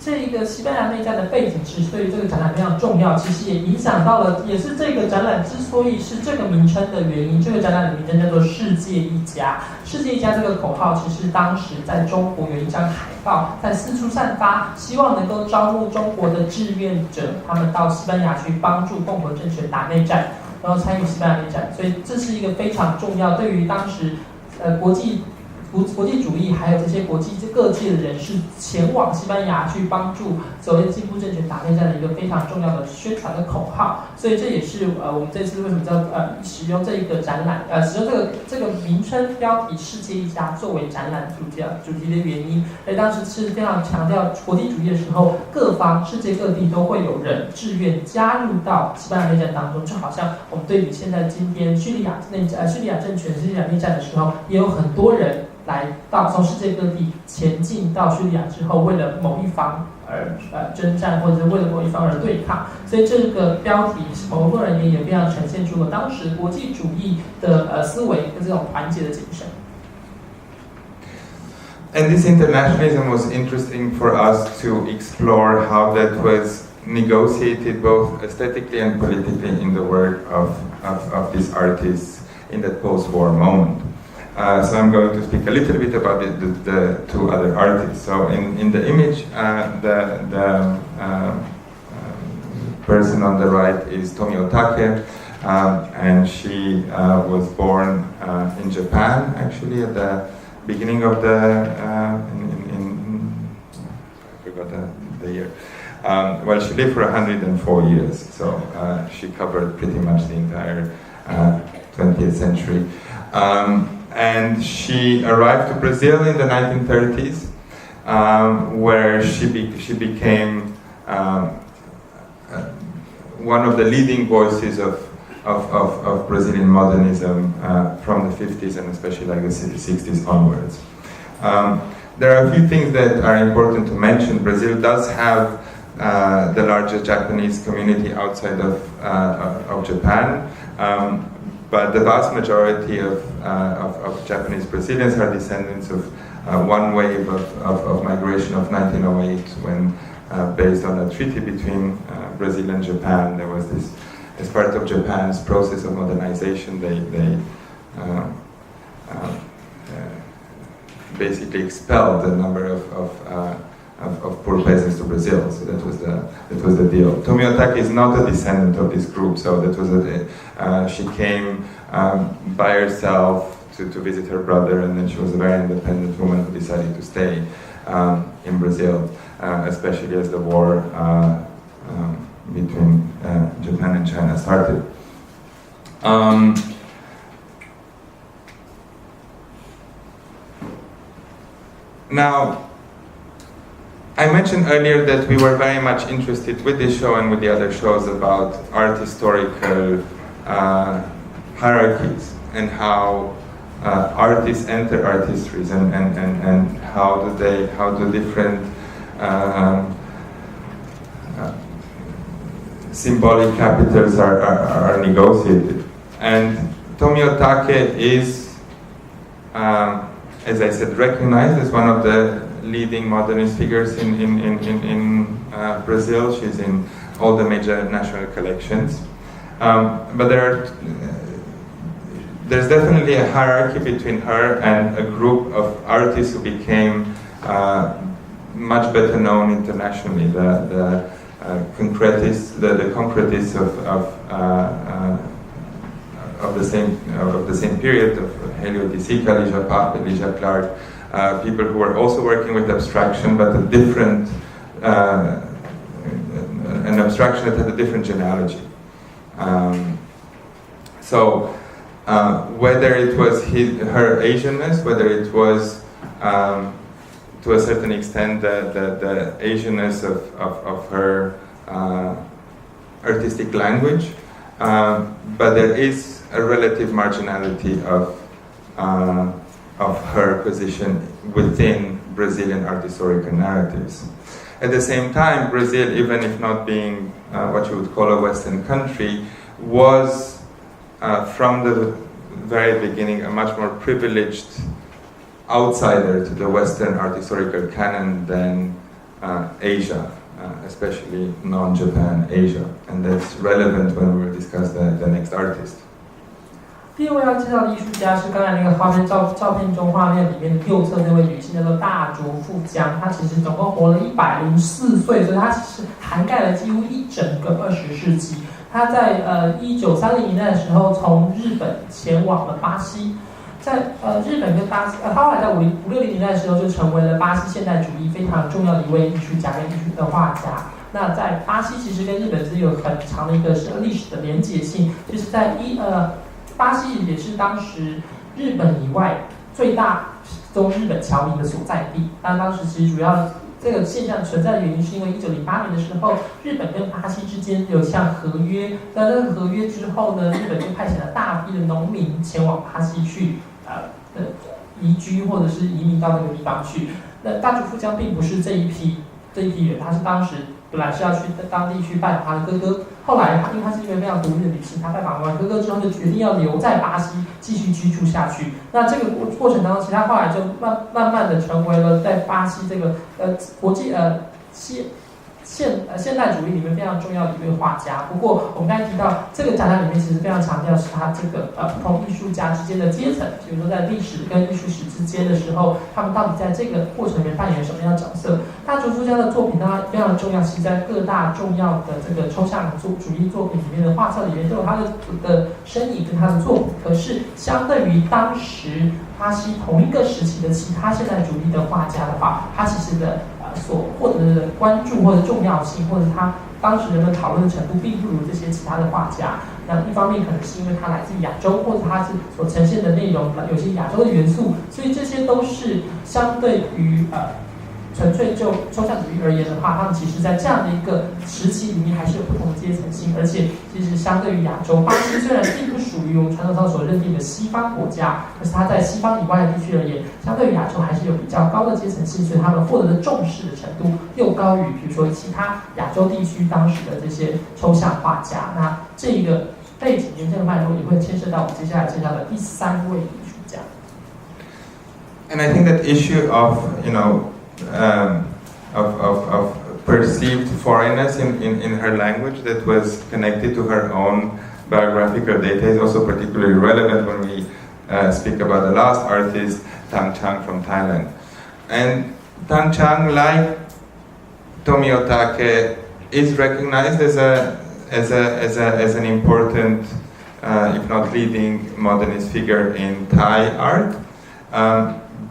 这一个西班牙内战的背景之所以这个展览非常重要，其实也影响到了，也是这个展览之所以是这个名称的原因。这个展览的名称叫做"世界一家"。世界一家这个口号，其实当时在中国有一张海报在四处散发，希望能够招募中国的志愿者，他们到西班牙去帮助共和政权打内战，然后参与西班牙内战。所以这是一个非常重要，对于当时国际主义还有这些国际各界的人士前往西班牙去帮助所谓进步政权打内战的一个非常重要的宣传的口号，所以这也是我们这次为什么使用这个展览使用这个名称标题"世界一家"作为展览主题的原因。而当时是非常强调国际主义的时候，各方世界各地都会有人志愿加入到西班牙内战当中，就好像我们对比现在今天叙利亚政权叙利亚内战的时候，也有很多人来到从世界各地前进到叙利亚之后，为了某一方而征战，或者是为了某一方而对抗。所以这个标题某部分人也非常呈现出了当时国际主义的思维跟这种团结的精神。And this internationalism was interesting for us to explore how that was negotiated both aesthetically and politically in the work of these artists in that post-war moment. So I'm going to speak a little bit about the two other artists. So in the image, the person on the right is Tomio Take, and she was born in Japan, actually, at the beginning of I forgot the year. Well, she lived for 104 years, so she covered pretty much the entire 20th century. And she arrived to Brazil in the 1930s, where she became one of the leading voices of Brazilian modernism from the 50s and especially like the 60s onwards. There are a few things that are important to mention. Brazil does have the largest Japanese community outside of Japan. But the vast majority of Japanese Brazilians are descendants of one wave of migration of 1908, when, based on a treaty between Brazil and Japan, there was this, as part of Japan's process of modernization, they basically expelled a number of poor peasants to Brazil. So that was the deal. Tomio Take is not a descendant of this group, so that was she came by herself to visit her brother, and then she was a very independent woman who decided to stay in Brazil, especially as the war between Japan and China started. Now, I mentioned earlier that we were very much interested with this show and with the other shows about art historical hierarchies and how artists enter art histories and how do different symbolic capitals are negotiated. And Tomio Take is, as I said, recognized as one of the leading modernist figures in Brazil. She's in all the major national collections. But there's definitely a hierarchy between her and a group of artists who became much better known internationally. The concretists of the same period, of Helio Di Sica, Ligia Clark, people who were also working with abstraction, but an abstraction that had a different genealogy. Whether it was her Asianness, whether it was to a certain extent the Asianness of her artistic language, but there is a relative marginality of her position within Brazilian art historical narratives. At the same time, Brazil, even if not being what you would call a Western country, was from the very beginning a much more privileged outsider to the Western art historical canon than Asia, especially non-Japan Asia. And that's relevant when we will discuss the next artist. 第二位要介绍的艺术家是刚才那个照片中画面里面的右侧那位女性，叫做大竹富江。她其实总共活了104岁，所以她其实涵盖了几乎一整个20世纪。她在1930年代的时候从日本前往了巴西，在日本跟巴西，她后来在5、60年代的时候就成为了巴西现代主义非常重要的一位艺术家跟艺术的画家。那在巴西其实跟日本之间有很长的一个历史的连结性，就是在巴西也是当时日本以外最大中日本侨民的所在地。那当时其实主要这个现象存在的原因，是因为1908年的时候，日本跟巴西之间有项合约。那这个合约之后呢，日本就派遣了大批的农民前往巴西去移居或者是移民到那个地方去。那大竹富江并不是这一批人，他是当时本来是要去当地去拜访他的哥哥，后来因为她是一位非常独立的女性，她拜访完哥哥之后就决定要留在巴西继续居住下去。那这个过程当中，其实她后来就慢慢的成为了在巴西这个国际现代主义里面非常重要的一位画家。不过我们刚才提到这个展览里面其实非常强调是他这个不同艺术家之间的阶层，比如说在历史跟艺术史之间的时候，他们到底在这个过程里面扮演什么样的角色。大竹富江的作品当然非常重要，其实在各大重要的这个抽象主义作品里面的画册里面都有他的身影跟他的作品。可是相对于当时巴西同一个时期的其他现代主义的画家的话，他其实的所获得的关注或者重要性，或者他当时人们讨论的程度，并不如这些其他的画家。那一方面可能是因为他来自亚洲，或者他是所呈现的内容有些亚洲的元素，所以这些都是相对于纯粹就抽象主义而言的话，他们其实在这样的一个时期里面还是有不同的阶层性，而且其实相对于亚洲，巴西虽然并不属于我们传统上所认定的西方国家，可是它在西方以外的地区而言，相对于亚洲还是有比较高的阶层性，所以他们获得的重视的程度又高于比如说其他亚洲地区当时的这些抽象画家。那这个背景跟这个脉络也会牵涉到我们接下来介绍的第3位艺术家。And I think that issue of of perceived foreignness in her language that was connected to her own biographical data is also particularly relevant when we speak about the last artist, Tang Chang from Thailand. And Tang Chang, like Tomio Take, is recognized as an important, if not leading, modernist figure in Thai art.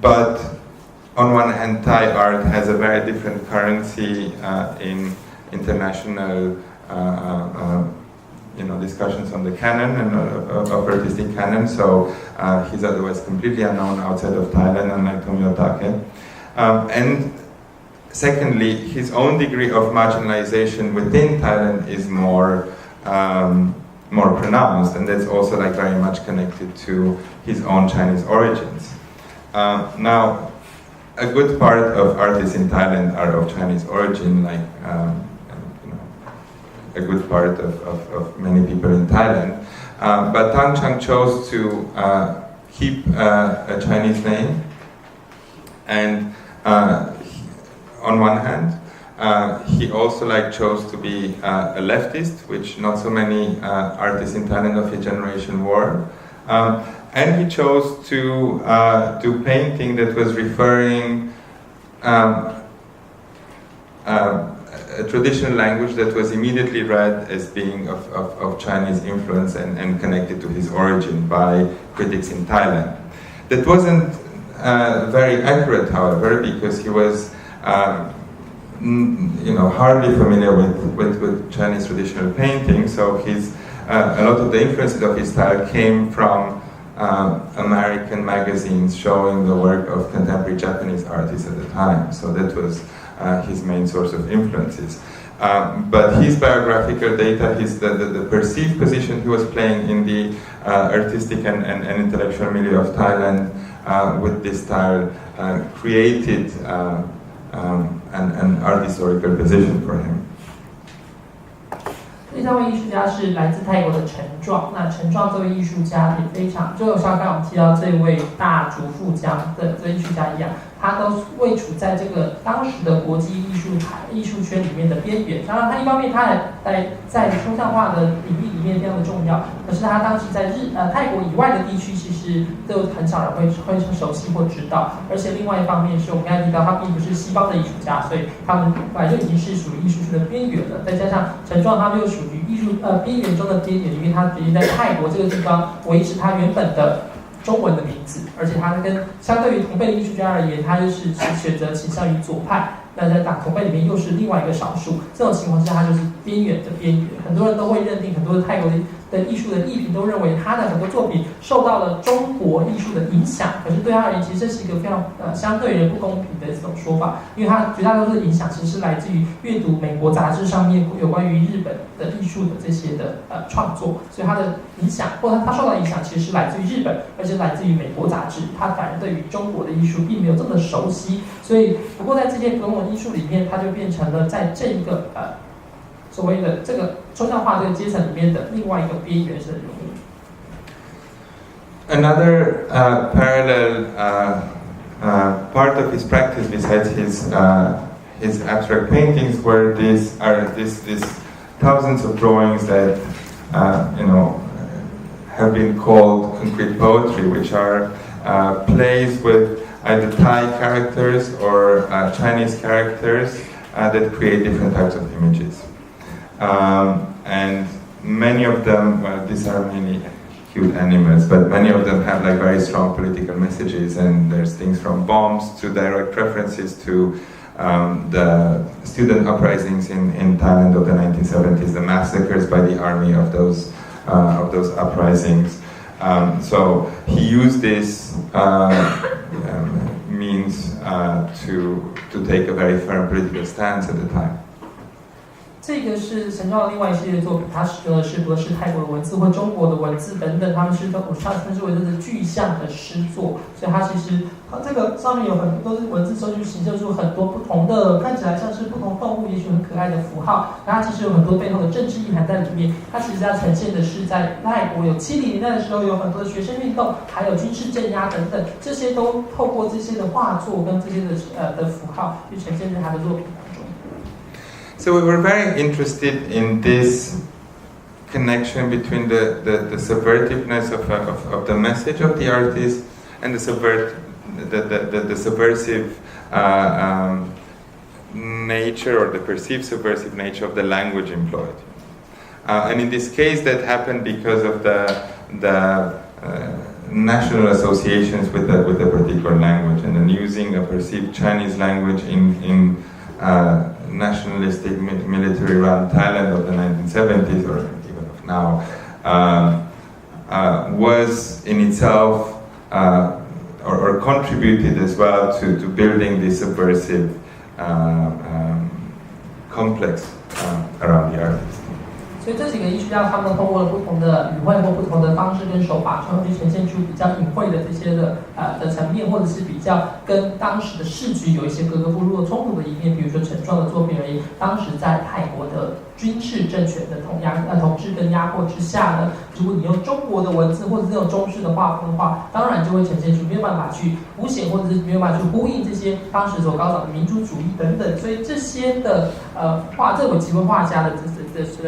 But on one hand, Thai art has a very different currency in international discussions on the canon and of artistic canon. So he's otherwise completely unknown outside of Thailand, unlike Tomio Take. And secondly, his own degree of marginalization within Thailand is more pronounced, and that's also very much connected to his own Chinese origins. Now, a good part of artists in Thailand are of Chinese origin, a good part of many people in Thailand. but Tang Chang chose to keep a Chinese name, and on one hand, he also chose to be a leftist, which not so many artists in Thailand of his generation were. And he chose to do painting that was referring a traditional language that was immediately read as being of Chinese influence and connected to his origin by critics in Thailand. That wasn't very accurate, however, because he was hardly familiar with Chinese traditional painting, so a lot of the influences of his style came from American magazines showing the work of contemporary Japanese artists at the time. So that was his main source of influences. But his biographical data, the perceived position he was playing in the artistic and intellectual milieu of Thailand with this style created an art historical position for him. 第三位艺术家是来自泰国的陈壮。那陈壮这位艺术家也非常，就像刚刚我们提到这位大竹富江的这艺术家一样，他都位处在这个当时的国际艺术圈里面的边缘。当然，他一方面他还在抽象画的领域里面非常的重要，可是他当时在泰国以外的地区，其实都很少人会熟悉或知道。而且另外一方面是我们刚才提到，他并不是西方的艺术家，所以他们本来就已经是属于艺术圈的边缘了。再加上陈壮，他就属于边缘中的边缘，因为他决定在泰国这个地方维持他原本的中文的名字，而且他跟相对于同辈的艺术家而言，他就是选择倾向于左派。那在同辈里面又是另外一个少数，这种情况下，他就是边缘的边缘。很多人都会认定，很多泰国的艺术的艺评都认为他的很多作品受到了中国艺术的影响，可是对他而言，其实这是一个非常相对人不公平的这种说法，因为他绝大多数的影响其实是来自于阅读美国杂志上面有关于日本的艺术的这些的创作，所以他的影响或者他受到的影响其实是来自于日本，而且来自于美国杂志，他反而对于中国的艺术并没有这么熟悉，所以不过在这些中文艺术里面，他就变成了在这一个所谓的这个抽象画这个阶层里面的另外一个边缘式的人物。Another parallel part of his practice, besides his abstract paintings, were these thousands of drawings that have been called concrete poetry, which are plays with either Thai characters or Chinese characters that create different types of images. And many of them, well, these are mainly cute animals, but many of them have very strong political messages, and there's things from bombs to direct references to the student uprisings in Thailand of the 1970s, the massacres by the army of those uprisings. So he used this means to take a very firm political stance at the time. 这个是陈壮的另外一系列作品，他使用的是不是泰国的文字或中国的文字等等，他们是称之为这是具象的诗作，所以它其实这个上面有很多都是文字中去形成出很多不同的，看起来像是不同动物，也许很可爱的符号，它其实有很多背后的政治意涵在里面。它其实要呈现的是在泰国有70年代的时候有很多的学生运动，还有军事镇压等等，这些都透过这些的画作跟这些的符号去呈现在他的作品。So we were very interested in this connection between the subversiveness of the message of the artist and the subversive nature or the perceived subversive nature of the language employed. And in this case, that happened because of the national associations with a particular language, and then using a perceived Chinese language in nationalistic military-run Thailand of the 1970s or even of now was in itself or contributed as well to building this subversive complex around the artist. 所以这几个艺术家，他们通过了不同的语汇或不同的方式跟手法，然后去呈现出比较隐晦的这些的层面，或者是比较跟当时的市局有一些格格不入的冲突的一面。比如说陈壮的作品而言，当时在泰国的军事政权的统治跟压迫之下呢，如果你用中国的文字或者是用中式的画风的话，当然就会呈现出没有办法去凸显或者是没有办法去呼应这些当时所高涨的民族主义等等，所以这些的这位几位画家的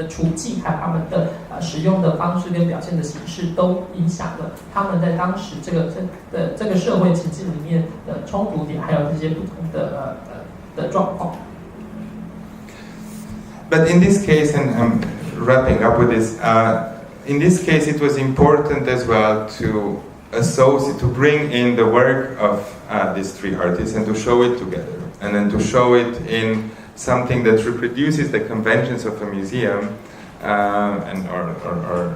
处境还有他们的使用的方式跟表现的形式，都影响了他们在当时这个社会情境里面的冲突点，还有这些不同的状况。But in this case, and I'm wrapping up with this, in this case it was important as well to bring in the work of these three artists and to show it together, and then to show it in something that reproduces the conventions of a museum, and or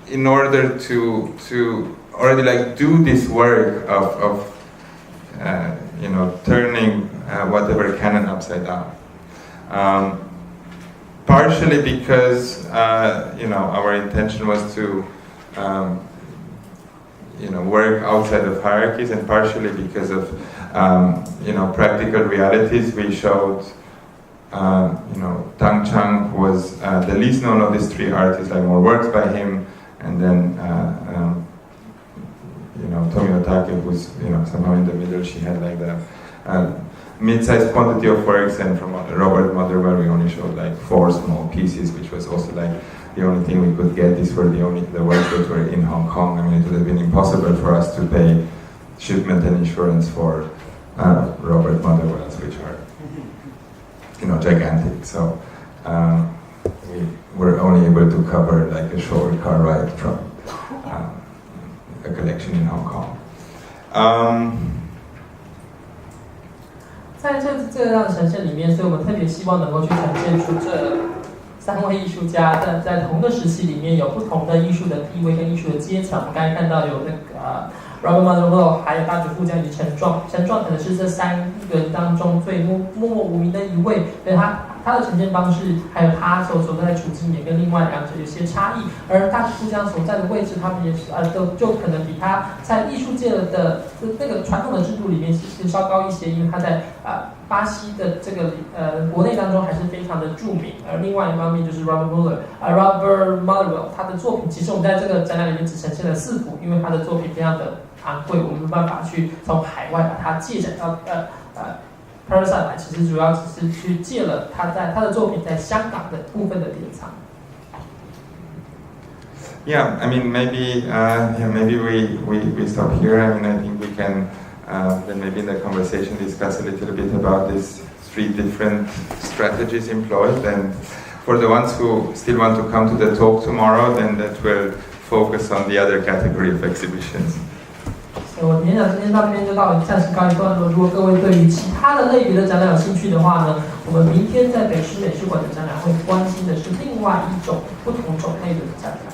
in order to already like do this work of turning whatever canon upside down. Partially because our intention was to work outside of hierarchies, and partially because of practical realities. We showed Tang Chang was the least known of these three artists, like more works by him, and then Tomio Take, who's somehow in the middle. She had like the mid-sized quantity of works, and from Robert Motherwell we only showed like 4 small pieces, which was also like the only thing we could get. These were the works that were in Hong Kong. I mean, it would have been impossible for us to pay shipment and insurance for Robert Motherwell's, which are gigantic. So we were only able to cover like a short car ride from a collection in Hong Kong. 在这样的呈现里面，所以我们特别希望能够去呈现出这3位艺术家在同个时期里面有不同的艺术的地位跟艺术的阶层。我们刚才看到有那个Robert Motherwell， 还有大竹富江以及陈壮可能是这3个人当中最默默无名的一位，所以他的呈现方式，还有他所在的处境也跟另外2者有些差异。而大竹富江所在的位置，他们也是就可能比他在艺术界的那个传统的制度里面是稍高一些，因为他在巴西的这个国内当中还是非常的著名。而另外一方面就是 Robert Motherwell， 他的作品其实我们在这个展览里面只呈现了4幅，因为他的作品非常的昂贵，我们没办法去从海外把它借展到Parasite 来，其实主要只是去借了他的作品在香港的部分的典藏。Yeah, I mean maybe we stop here. I mean I think we can then maybe in the conversation discuss a little bit about these 3 different strategies employed, and for the ones who still want to come to the talk tomorrow, then that will focus on the other category of exhibitions. 我演讲今天到这边就暂时告一段落。如果各位对于其他的类别的展览有兴趣的话呢，我们明天在北师美术馆的展览会关心的是另外一种不同种类的展览。